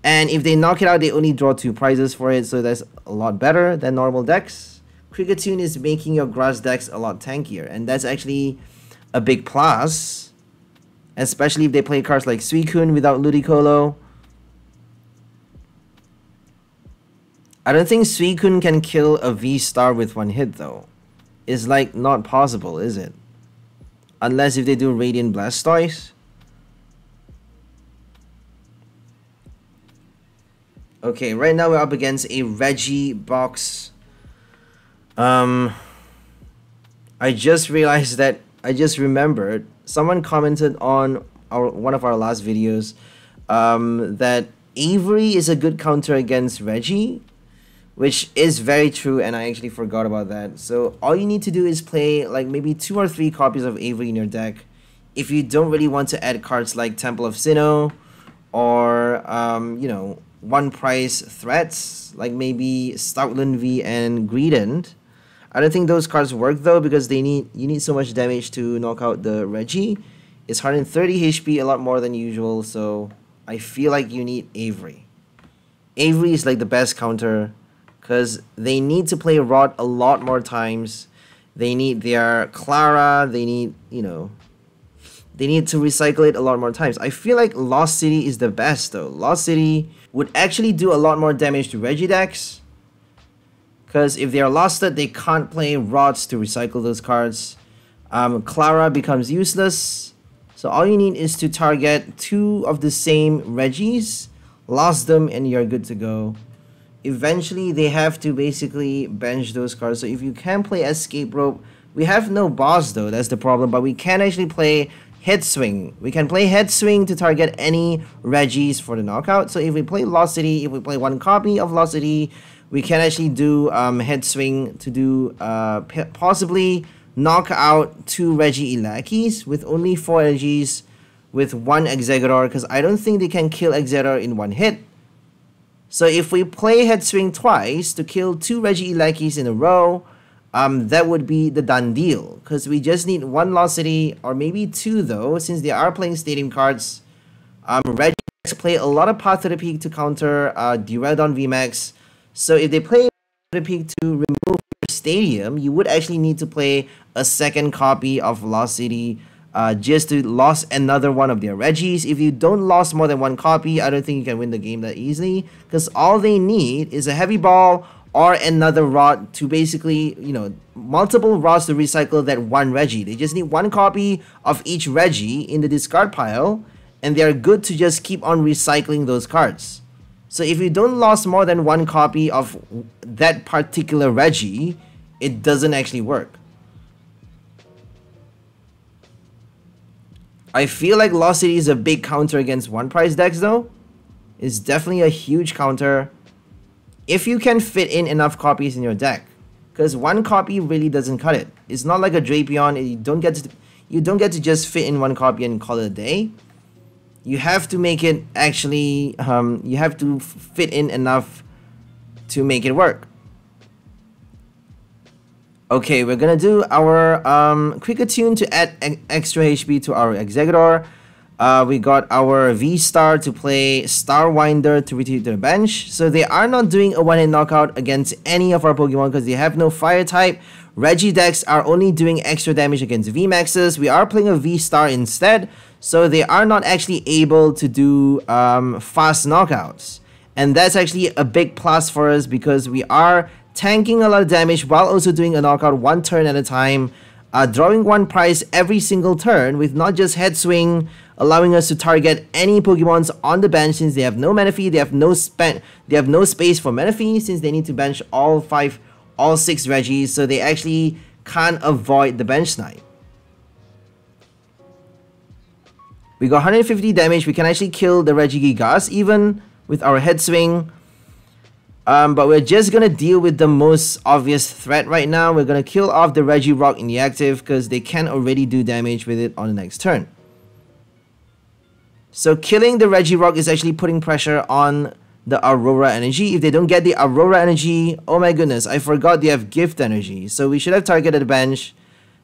And if they knock it out, they only draw 2 prizes for it. So that's a lot better than normal decks. Kricketune is making your grass decks a lot tankier, and that's actually a big plus, especially if they play cards like Suicune without Ludicolo. I don't think Suicune can kill a V-Star with 1 hit though. It's like not possible, is it? Unless if they do Radiant Blastoise. Okay, right now we're up against a Reggie box. I just realized that I just remembered someone commented on one of our last videos that Avery is a good counter against Reggie, which is very true, and I actually forgot about that. So all you need to do is play like maybe 2 or 3 copies of Avery in your deck if you don't really want to add cards like Temple of Sinnoh or you know, 1 price threats like maybe Stoutland V and Greedent. I don't think those cards work though, because you need so much damage to knock out the Reggie. It's 130 HP, a lot more than usual, so I feel like you need Avery. Avery is like the best counter, because they need to play Rod a lot more times. They need their Clara, they need, you know, they need to recycle it a lot more times. I feel like Lost City is the best though. Lost City would actually do a lot more damage to Reggie decks. Because if they are losted, they can't play Rods to recycle those cards. Clara becomes useless. So all you need is to target 2 of the same Reggies, lost them, and you're good to go. Eventually, they have to basically bench those cards. So if you can play Escape Rope, we have no boss though, that's the problem. But we can actually play Head Swing. We can play Head Swing to target any Reggies for the knockout. So if we play Lost City, if we play 1 copy of Lost City, we can actually do Head Swing to do possibly knock out 2 𝑉𝒐𝒐𝒐 with only 4 energies with 1 Exeggutor, because I don't think they can kill Exeggutor in 1 hit. So if we play Head Swing twice to kill 2 𝑉𝒐𝒐𝒐s in a row, that would be the done deal, because we just need 1 Lost City, or maybe 2 though, since they are playing stadium cards. Reggie play a lot of Path to the Peak to counter Duraludon VMAX. So if they play Path to the Peak to remove your stadium, you would actually need to play a second copy of Lost City just to lose another one of their Reggies. If you don't lose more than 1 copy, I don't think you can win the game that easily, because all they need is a heavy ball or another rod to basically, you know, multiple rods to recycle that 1 Reggie. They just need 1 copy of each Reggie in the discard pile, and they are good to just keep on recycling those cards. So if you don't lose more than 1 copy of that particular Reggie, it doesn't actually work. I feel like Lost City is a big counter against 1 price decks though. It's definitely a huge counter if you can fit in enough copies in your deck. Because 1 copy really doesn't cut it. It's not like a Drapion. You don't get to just fit in 1 copy and call it a day. You have to make it actually, you have to fit in enough to make it work. Okay, we're gonna do our Kricketune to add extra HP to our Exeggutor. We got our V-Star to play Starwinder to retreat to the bench. So they are not doing a 1-hit knockout against any of our Pokemon because they have no fire type. Reggie decks are only doing extra damage against VMAXs. We are playing a V-Star instead, so they are not actually able to do fast knockouts. And that's actually a big plus for us because we are tanking a lot of damage while also doing a knockout 1 turn at a time, drawing 1 prize every single turn with not just Head Swing, allowing us to target any Pokemons on the bench since they have no Manaphy, they have no space for Manaphy since they need to bench all 6 Reggies, so they actually can't avoid the bench snipe. We got 150 damage. We can actually kill the Regigigas even with our Head Swing. But we're just gonna deal with the most obvious threat right now. We're gonna kill off the Regirock in the active because they can already do damage with it on the next turn. So killing the Regirock is actually putting pressure on the Aurora Energy. If they don't get the Aurora Energy, oh my goodness, I forgot they have Gift Energy. So we should have targeted the bench.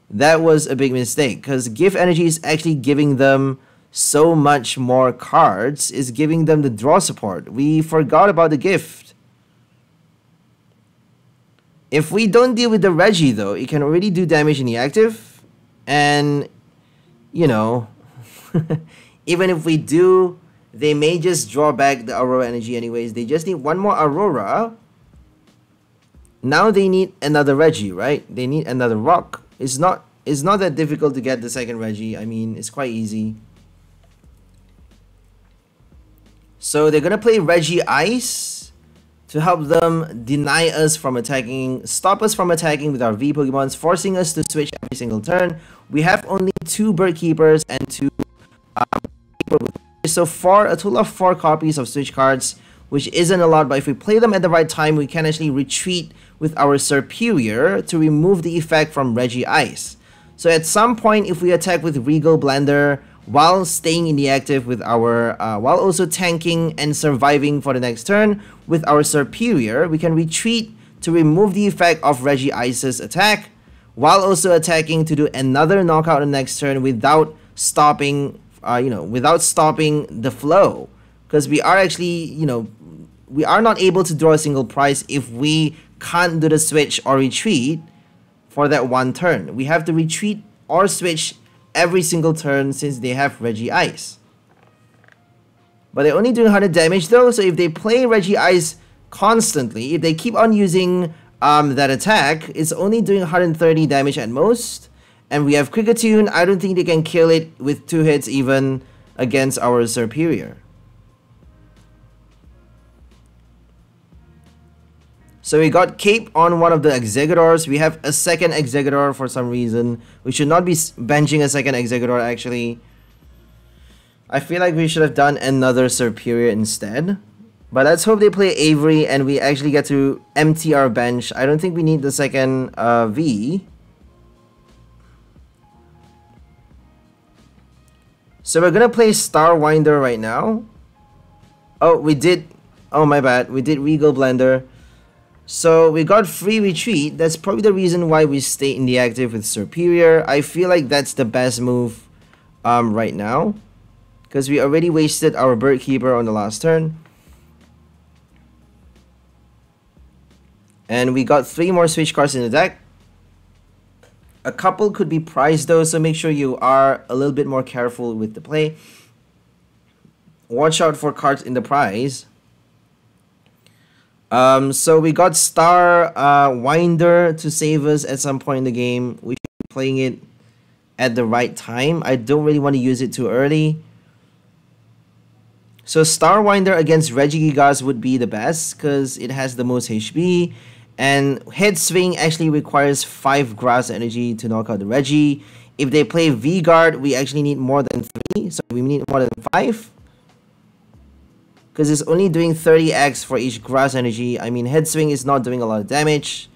That was a big mistake because Gift Energy is actually giving them so much more cards. Is giving them the draw support. We forgot about the gift. If we don't deal with the Reggie though, it can already do damage in the active. And, you know, even if we do, they may just draw back the Aurora Energy anyways. They just need 1 more Aurora. Now they need another Reggie, right? They need another rock. It's not that difficult to get the second Reggie. I mean, it's quite easy. So they're gonna play Reggie Ice to help them deny us from attacking, stop us from attacking with our V Pokemons, forcing us to switch every single turn. We have only 2 Bird Keepers and 2 so for a total of 4 copies of switch cards, which isn't a lot, but if we play them at the right time, we can actually retreat with our Serperior to remove the effect from Reggie Ice. So at some point, if we attack with Regal Blender while staying in the active with our, while also tanking and surviving for the next turn with our Serperior, we can retreat to remove the effect of Reggie Ice's attack, while also attacking to do another knockout on the next turn without stopping, without stopping the flow. Because we are actually, we are not able to draw a single prize if we can't do the switch or retreat for that 1 turn. We have to retreat or switch every single turn since they have Regice. But they're only doing 100 damage though, so if they play Regice constantly, if they keep on using that attack, it's only doing 130 damage at most. And we have Kricketune. I don't think they can kill it with 2 hits even against our Serperior. So we got Cape on one of the Exegguitors. We have a second Exeggutor for some reason. We should not be benching a second Exeggutor actually. I feel like we should have done another Serperior instead. But let's hope they play Avery and we actually get to empty our bench. I don't think we need the second V. So we're gonna play Starwinder right now. Oh, we did. Oh, my bad. We did Regal Blender. So we got free retreat. That's probably the reason why we stay in the active with Serperior. I feel like that's the best move right now, because we already wasted our Bird Keeper on the last turn. And we got 3 more switch cards in the deck. A couple could be prized though, so make sure you are a little bit more careful with the play. Watch out for cards in the prize. So we got Starwinder to save us at some point in the game. We should be playing it at the right time. I don't really want to use it too early. So Starwinder against Regigigas would be the best because it has the most HP. And Head Swing actually requires 5 grass energy to knock out the Regi. If they play V-Guard, we actually need more than 3. So we need more than 5. Because it's only doing 30x for each grass energy. I mean, Head Swing is not doing a lot of damage.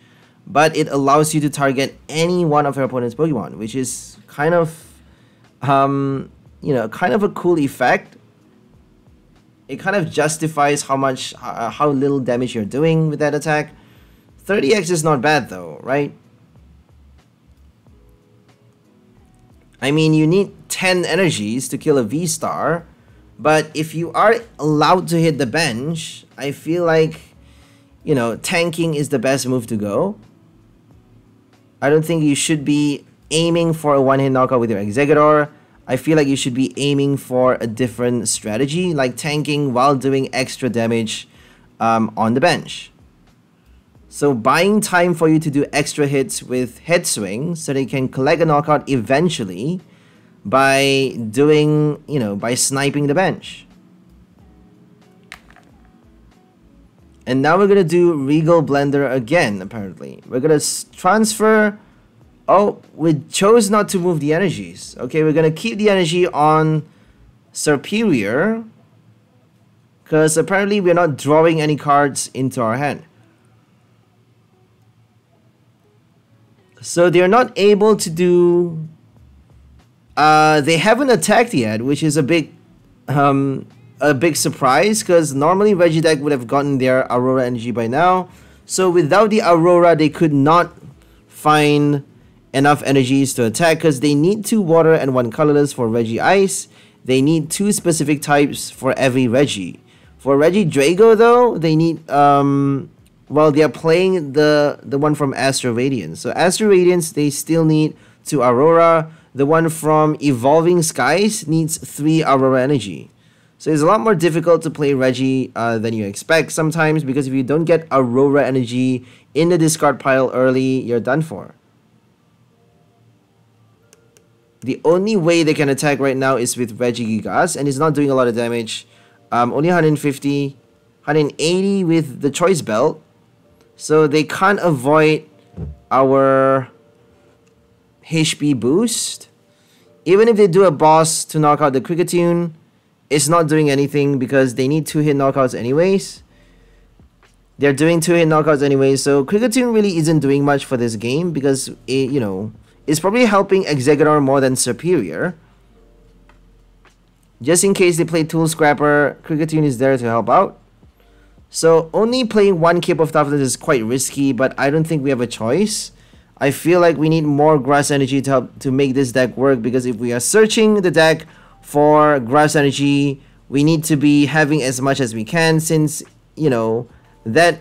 But it allows you to target any one of your opponent's Pokemon. Which is kind of, you know, kind of a cool effect. It kind of justifies how little damage you're doing with that attack. 30x is not bad though, right? I mean, you need 10 energies to kill a V-Star, but if you are allowed to hit the bench, I feel like, you know, tanking is the best move to go. I don't think you should be aiming for a one-hit knockout with your Exeggutor. I feel like you should be aiming for a different strategy, like tanking while doing extra damage on the bench. So buying time for you to do extra hits with Head Swing so they can collect a knockout eventually by doing, you know, by sniping the bench. And now we're going to do Regal Blender again, apparently. We're going to transfer... Oh, we chose not to move the energies. Okay, we're going to keep the energy on Serperior, because apparently we're not drawing any cards into our hand. So they're not able to do... they haven't attacked yet, which is a big surprise, because normally Regideck would have gotten their Aurora energy by now. So without the Aurora, they could not find enough energies to attack, because they need 2 water and 1 colorless for Regice. They need 2 specific types for every Regi. For Regidrago though, they need well, they are playing the one from Astro Radiance. So Astro Radiance, they still need 2 Aurora. The one from Evolving Skies needs 3 Aurora energy. So it's a lot more difficult to play Regi than you expect sometimes, because if you don't get Aurora energy in the discard pile early, you're done for. The only way they can attack right now is with Regigigas, and it's not doing a lot of damage. Only 150, 180 with the Choice Belt. So they can't avoid our HP boost. Even if they do a boss to knock out the Kricketune, it's not doing anything because they need 2-hit knockouts anyways. They're doing 2-hit knockouts anyways, so Kricketune really isn't doing much for this game because, it, you know, it's probably helping Exeggutor more than Serperior. Just in case they play Tool Scrapper, Kricketune is there to help out. So only playing 1 Cape of Toughness is quite risky, but I don't think we have a choice. I feel like we need more grass energy to help to make this deck work, because if we are searching the deck for grass energy, we need to be having as much as we can, since, you know, that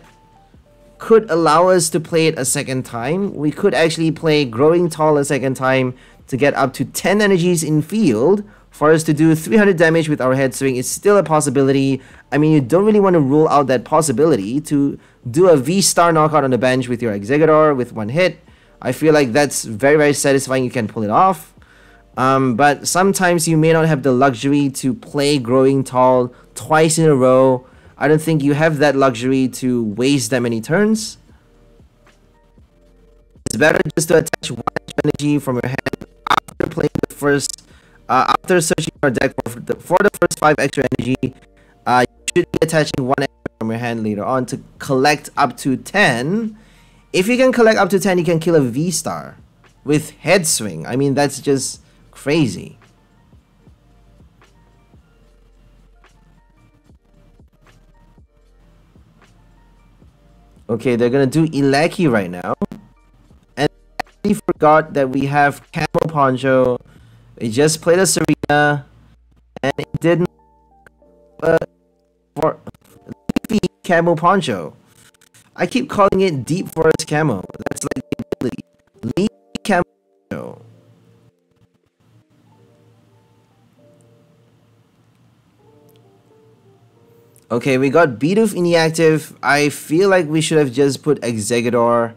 could allow us to play it a second time. We could actually play Growing Tall a second time to get up to 10 energies in field for us to do 300 damage with our head swing is still a possibility. I mean, you don't really want to rule out that possibility to do a V-Star knockout on the bench with your Exeggutor with one hit. I feel like that's very, very satisfying. You can pull it off. But sometimes you may not have the luxury to play Growing Tall twice in a row. I don't think you have that luxury to waste that many turns. It's better just to attach one energy from your hand after playing the first, after searching your deck for the first 5 extra energy. You should be attaching one extra from your hand later on to collect up to 10. If you can collect up to 10, you can kill a V-Star with head swing. I mean, that's just crazy. Okay, they're gonna do Eleki right now. And I actually forgot that we have Camo Poncho. We just played a Serena. And it didn't for Leafy Camo Poncho. I keep calling it Deep Forest Camo. That's like the ability. Leafy Camo Poncho. Okay, we got Bidoof inactive. I feel like we should have just put Exeggutor.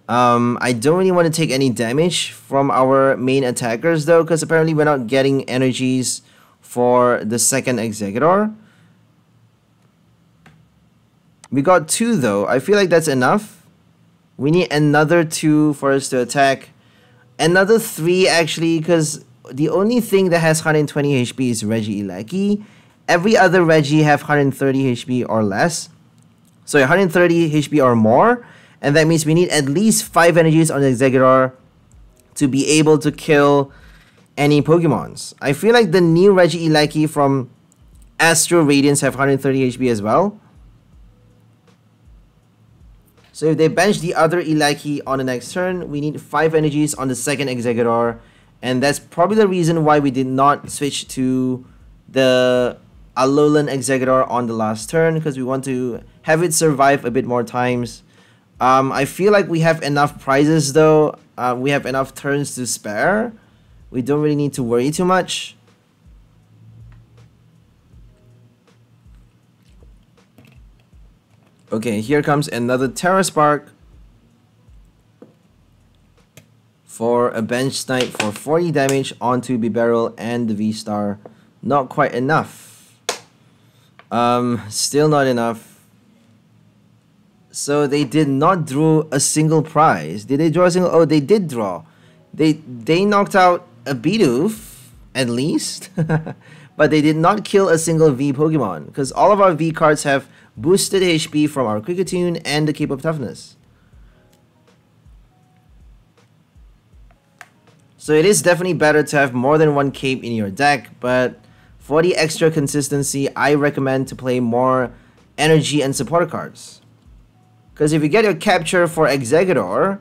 I don't really want to take any damage from our main attackers though, because apparently we're not getting energies for the second Exeggutor. We got 2 though. I feel like that's enough. We need another 2 for us to attack. Another 3 actually, because the only thing that has 120 HP is Regieleki. Every other Reggie have 130 HP or less. So 130 HP or more. And that means we need at least 5 energies on the Exeggutor to be able to kill any Pokemons. I feel like the new Regieleki from Astro Radiance have 130 HP as well. So if they bench the other Eleki on the next turn, we need 5 energies on the second Exeggutor. And that's probably the reason why we did not switch to the Alolan Exeggutor on the last turn, because we want to have it survive a bit more times. I feel like we have enough prizes though. We have enough turns to spare. We don't really need to worry too much. Okay, here comes another Terra Spark for a bench snipe for 40 damage onto Bibarel and the V-Star. Not quite enough. Still not enough. So they did not draw a single prize. Did they draw a single? Oh, they did draw. They knocked out a Bidoof at least, but they did not kill a single V Pokemon because all of our V cards have boosted HP from our Kricketune and the Cape of Toughness. So it is definitely better to have more than one Cape in your deck, but for the extra consistency, I recommend to play more energy and support cards. Because if you get your capture for Exeggutor,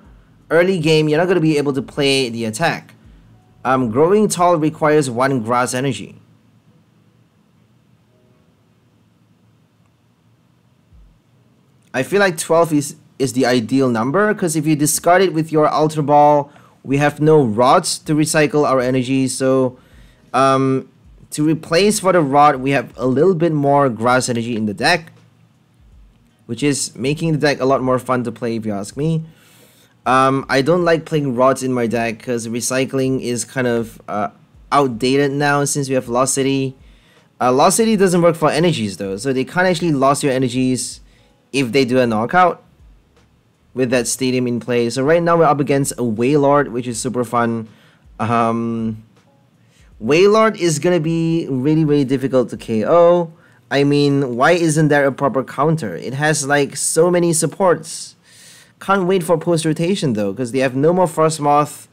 early game, you're not going to be able to play the attack. Growing Tall requires 1 grass energy. I feel like 12 is the ideal number, because if you discard it with your Ultra Ball, we have no rods to recycle our energy. So to replace for the rod, we have a little bit more grass energy in the deck, which is making the deck a lot more fun to play if you ask me. I don't like playing rods in my deck because recycling is kind of outdated now since we have Lost City. Lost City doesn't work for energies though, so they can't actually lose your energies if they do a knockout with that stadium in play. So right now we're up against a Wailord, which is super fun. Wailord is gonna be really, really difficult to KO. I mean, why isn't there a proper counter? It has like so many supports. Can't wait for post-rotation though, because they have no more Frostmoth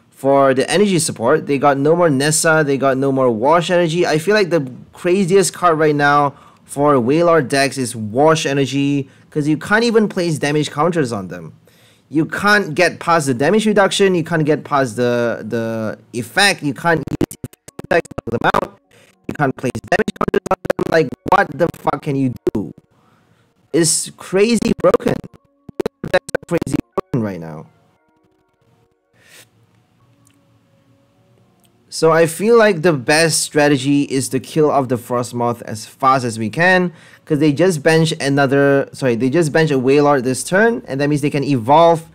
for the energy support. They got no more Nessa, they got no more Wash Energy. I feel like the craziest card right now for Wailord decks is Wash Energy, because you can't even place damage counters on them. You can't get past the damage reduction, you can't get past the effect, you can't use effect to them out, you can't place damage counters on them. Like, what the fuck can you do? It's crazy broken. Decks are crazy broken right now. So I feel like the best strategy is to kill off the Frostmoth as fast as we can, because they just bench they just bench a Wailord this turn, and that means they can evolve,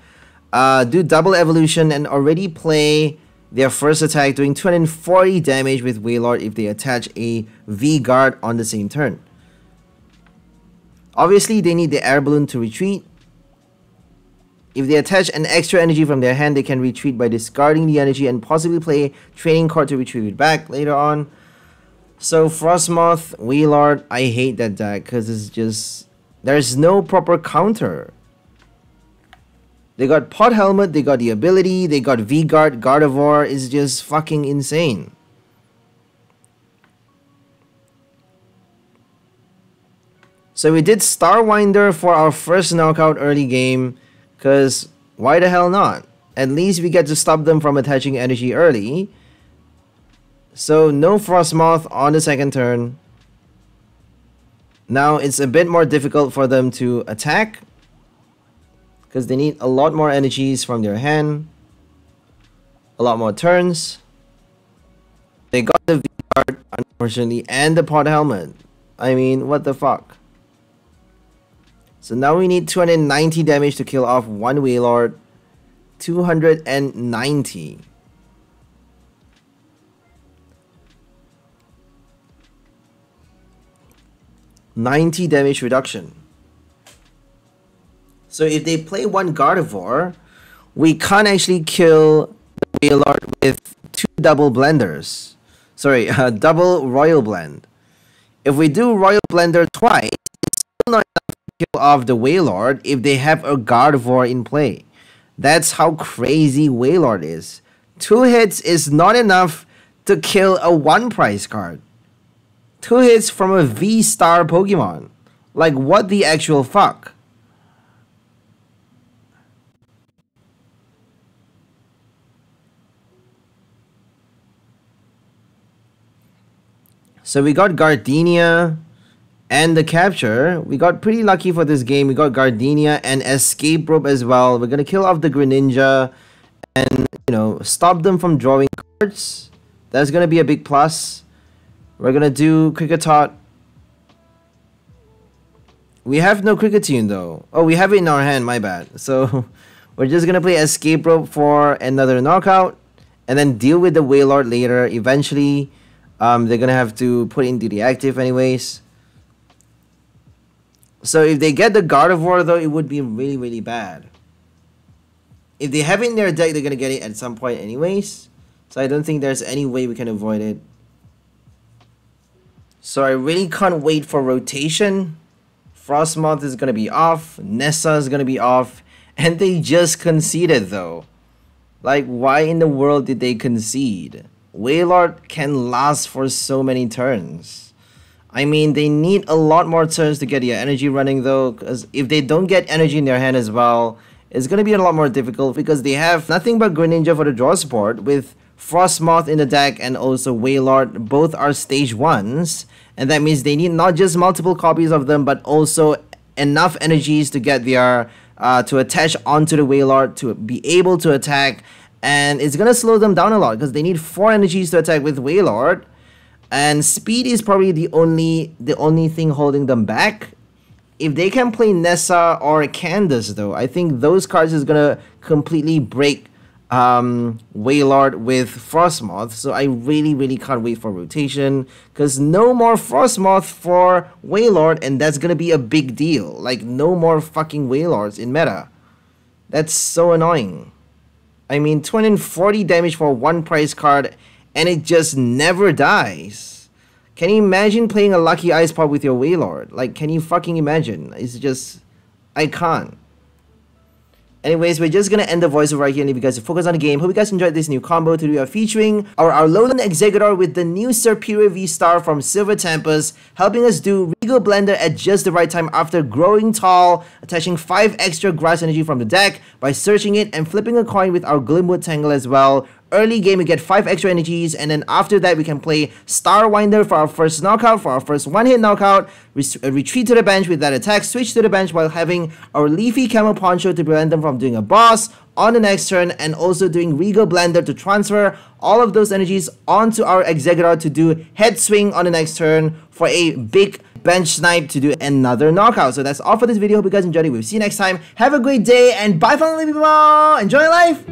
do double evolution, and already play their first attack doing 240 damage with Wailord if they attach a V-Guard on the same turn. Obviously, they need the air balloon to retreat. If they attach an extra energy from their hand, they can retreat by discarding the energy and possibly play training card to retrieve it back later on. So Frostmoth, Wailord, I hate that deck because it's just, there's no proper counter. They got Pot Helmet, they got the ability, they got V-Guard, Gardevoir is just fucking insane. So we did Starwinder for our first knockout early game, because why the hell not? At least we get to stop them from attaching energy early. So no Frostmoth on the second turn. Now it's a bit more difficult for them to attack, because they need a lot more energies from their hand. A lot more turns. They got the V-Guard, unfortunately, and the Pot Helmet. I mean, what the fuck? So now we need 290 damage to kill off one Wailord. 290. $90 damage reduction. So if they play one Gardevoir, we can't actually kill the Wailord with two double blenders. Sorry, double Royal Blend. If we do Royal Blender twice, it's still not enough to kill off the Wailord if they have a Gardevoir in play. That's how crazy Wailord is. 2 hits is not enough to kill a 1 price card. 2 hits from a V-Star Pokemon. Like, what the actual fuck? So we got Gardenia and the Capture. We got pretty lucky for this game. We got Gardenia and Escape Rope as well. We're gonna kill off the Greninja and, you know, stop them from drawing cards. That's gonna be a big plus. We're gonna do Kricketot. We have no Kricketune though. Oh, we have it in our hand, my bad. So we're just gonna play Escape Rope for another knockout and then deal with the Wailord later. Eventually, they're gonna have to put into the active anyways. So if they get the Gardevoir though, it would be really, really bad. If they have it in their deck, they're gonna get it at some point anyways. So I don't think there's any way we can avoid it. So I really can't wait for rotation. Frostmoth is gonna be off, Nessa is gonna be off, and they just conceded though. Like, why in the world did they concede? Wailord can last for so many turns. I mean, they need a lot more turns to get their energy running though, because if they don't get energy in their hand as well, it's going to be a lot more difficult because they have nothing but Greninja for the draw support with Frostmoth in the deck and also Wailord. Both are stage 1s, and that means they need not just multiple copies of them but also enough energies to get their to attach onto the Wailord to be able to attack. And it's gonna slow them down a lot because they need 4 energies to attack with Wailord, and speed is probably the only thing holding them back. If they can play Nessa or Candace though, I think those cards is gonna completely break Wailord with Frostmoth. So I really can't wait for rotation, because no more Frostmoth for Wailord, and that's gonna be a big deal. Like, no more fucking Wailords in meta. That's so annoying. I mean, 240 damage for 1 price card, and it just never dies. Can you imagine playing a Lucky Ice Pop with your Wailord? Like, can you fucking imagine? It's just, I can't. Anyways, we're just gonna end the voiceover right here and leave you guys to focus on the game. Hope you guys enjoyed this new combo. Today we are featuring our Alolan Exeggutor with the new Serperior VSTAR from 𝑑𝑗𝑚𝑪𝑮𝑶, helping us do Regal Blender at just the right time after growing tall, attaching 5 extra grass energy from the deck by searching it and flipping a coin with our Glimwood Tangle as well. early game we get 5 extra energies, and then after that we can play Star Winder for our first knockout, for our first one-hit knockout, retreat to the bench with that attack, switch to the bench while having our Leafy Camo Poncho to prevent them from doing a boss on the next turn, and also doing Regal Blender to transfer all of those energies onto our Exeggutor to do head swing on the next turn for a big bench snipe to do another knockout. So that's all for this video. Hope you guys enjoyed it. We'll see you next time. Have a great day, and bye finally people. Enjoy life.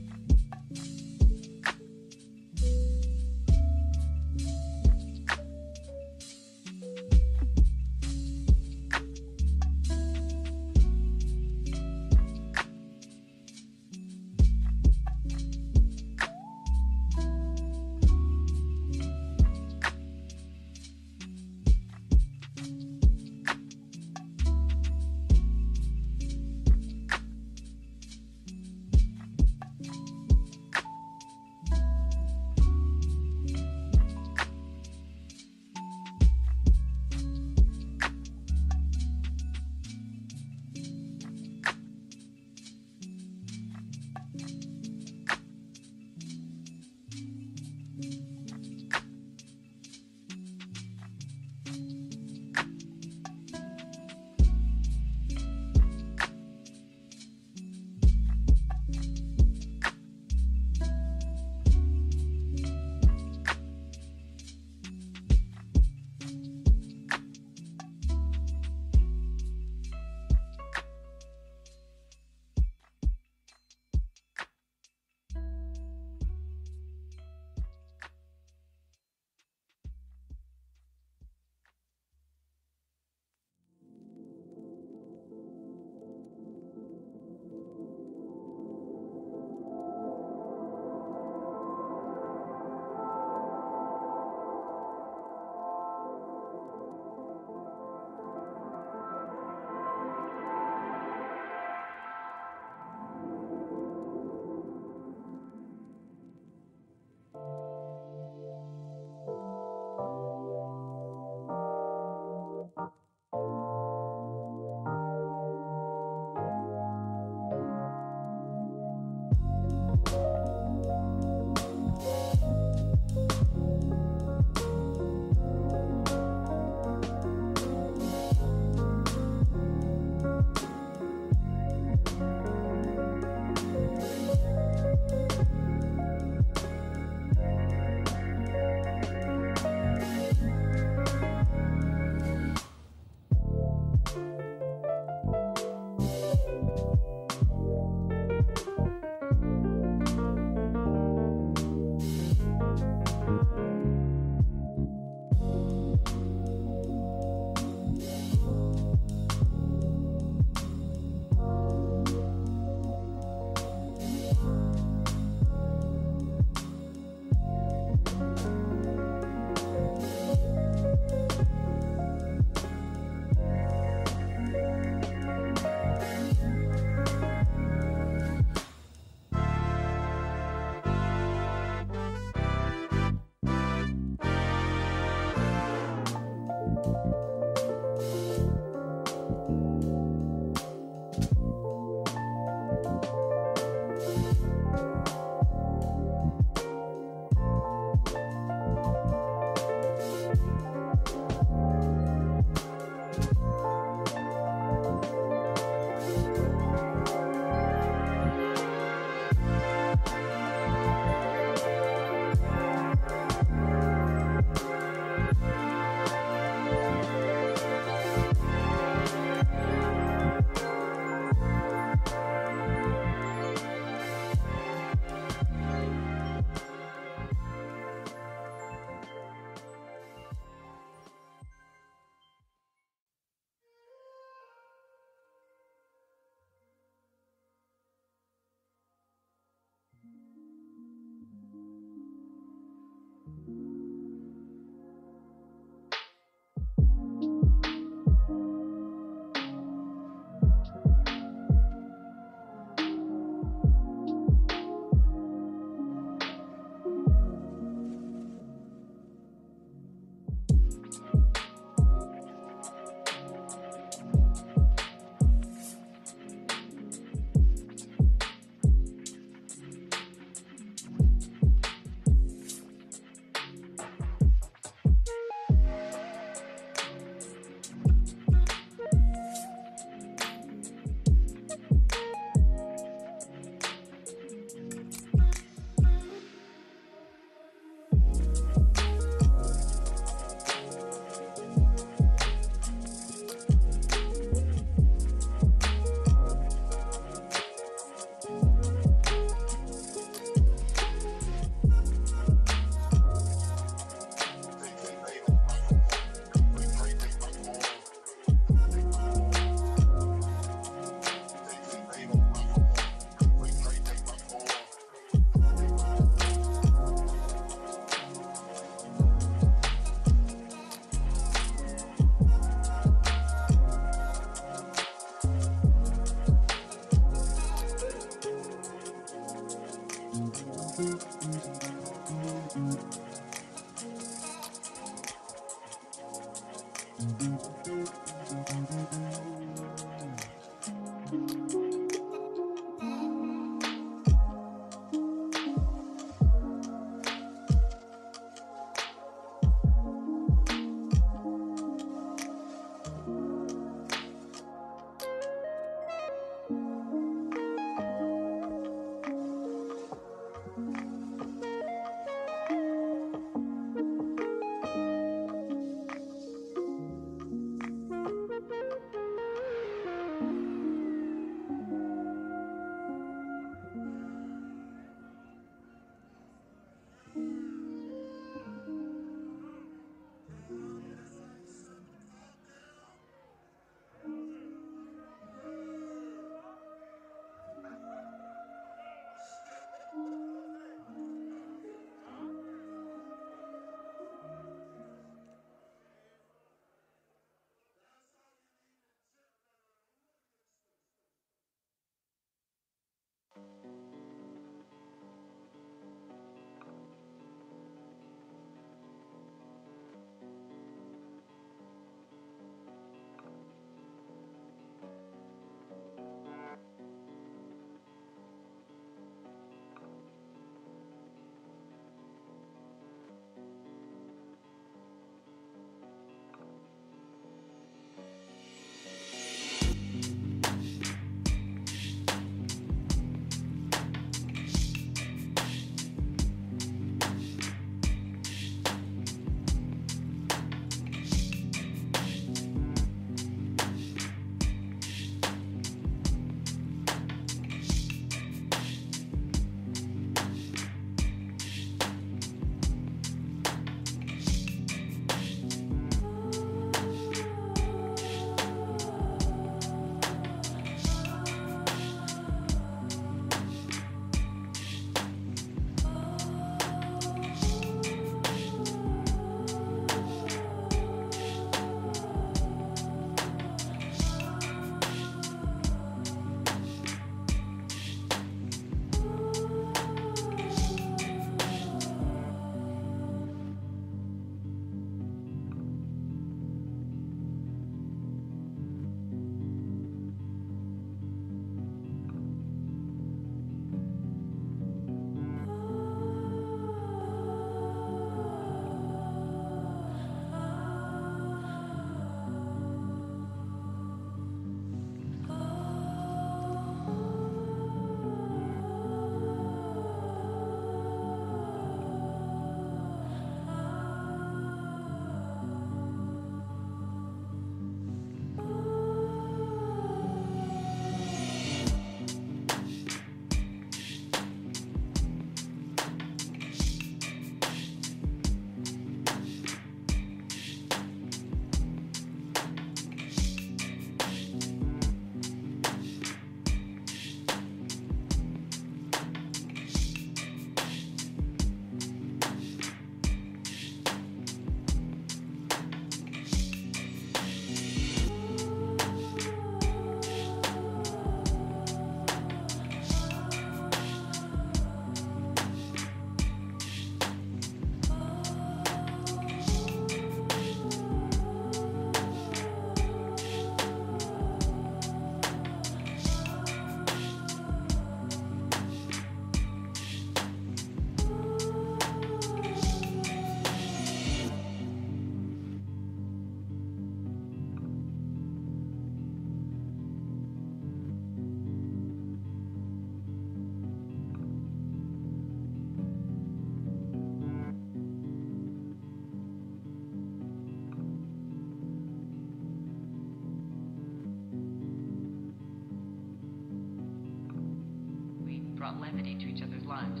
brought levity to each other's lives.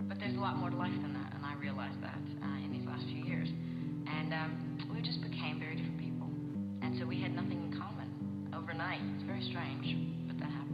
But there's a lot more to life than that, and I realized that in these last few years. And we just became very different people. And so we had nothing in common overnight. It's very strange, but that happens.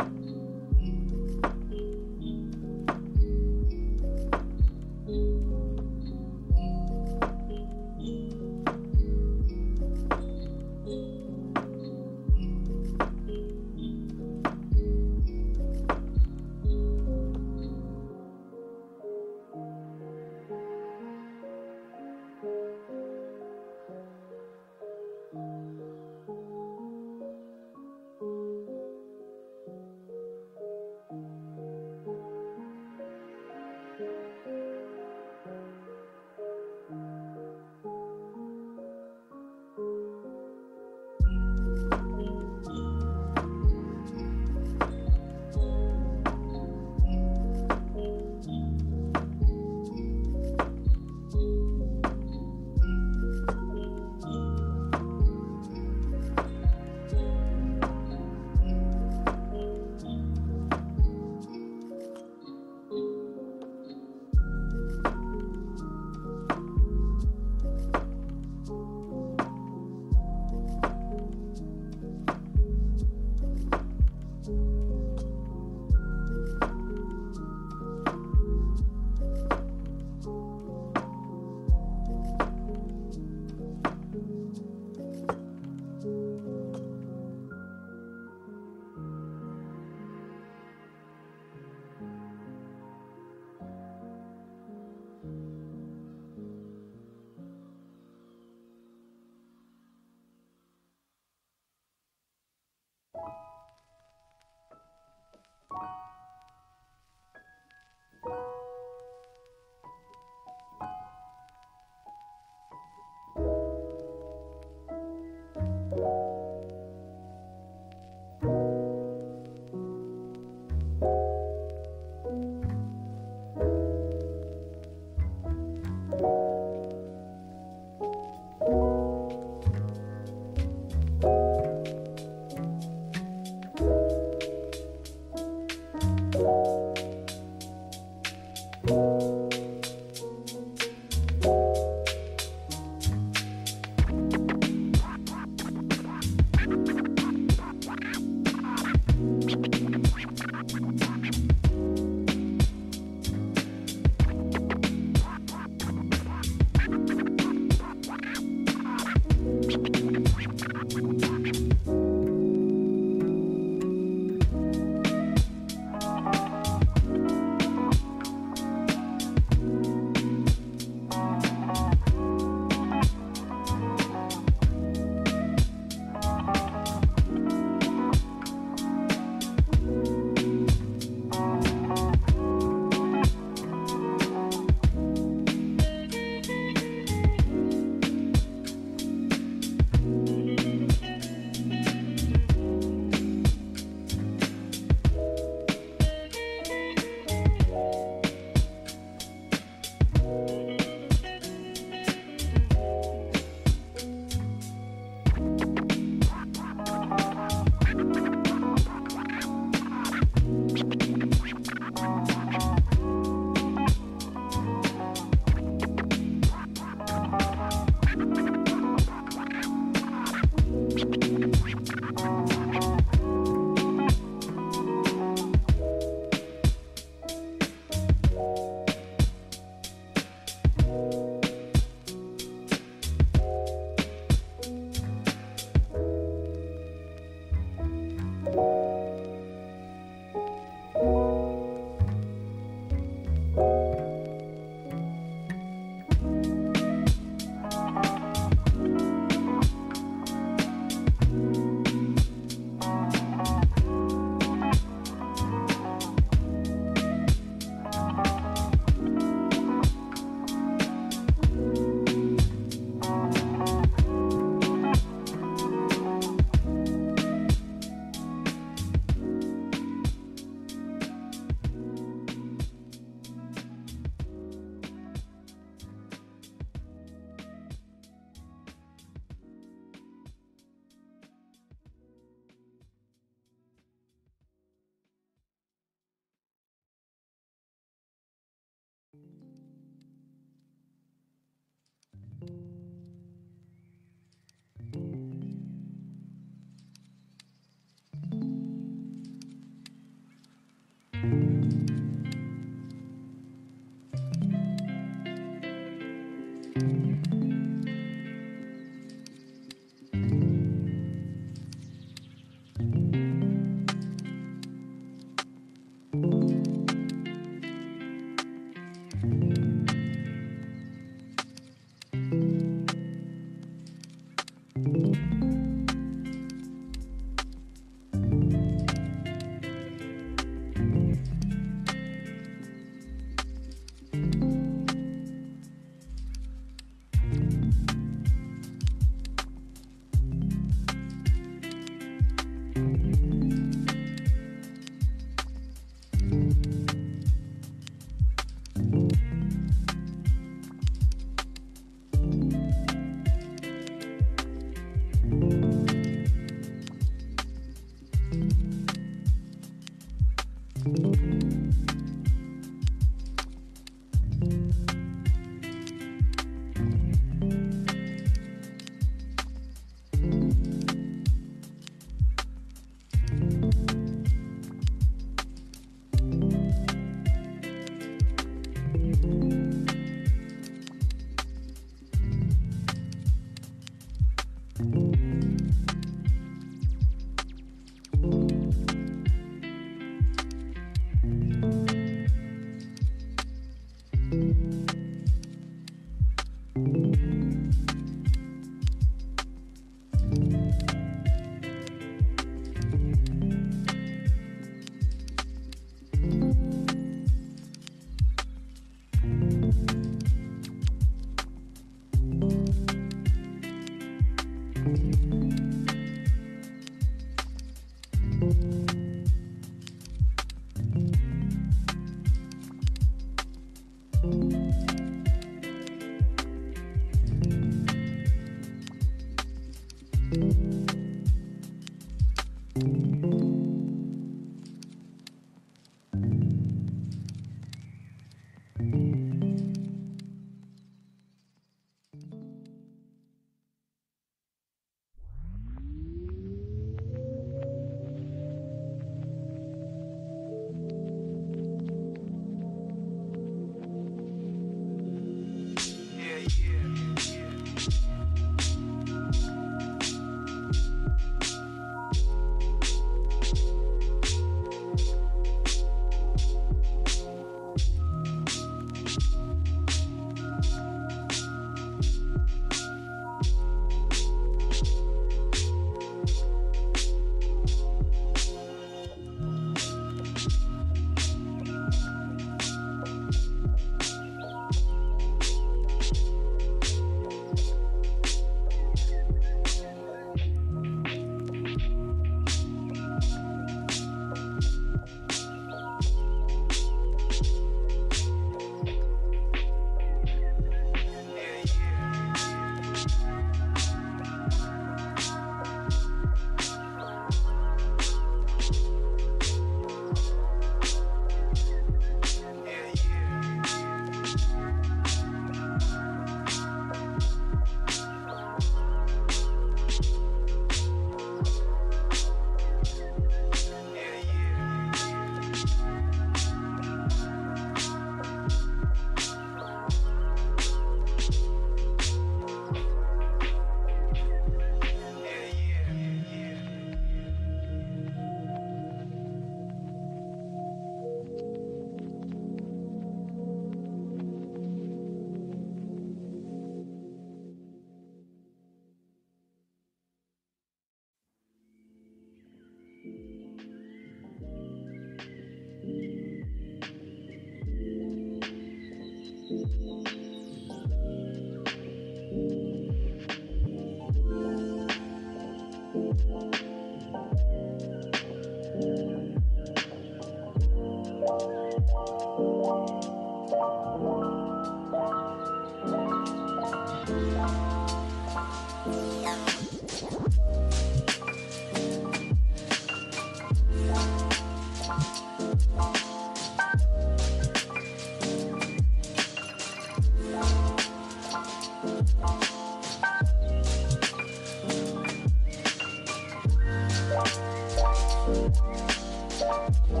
Bye.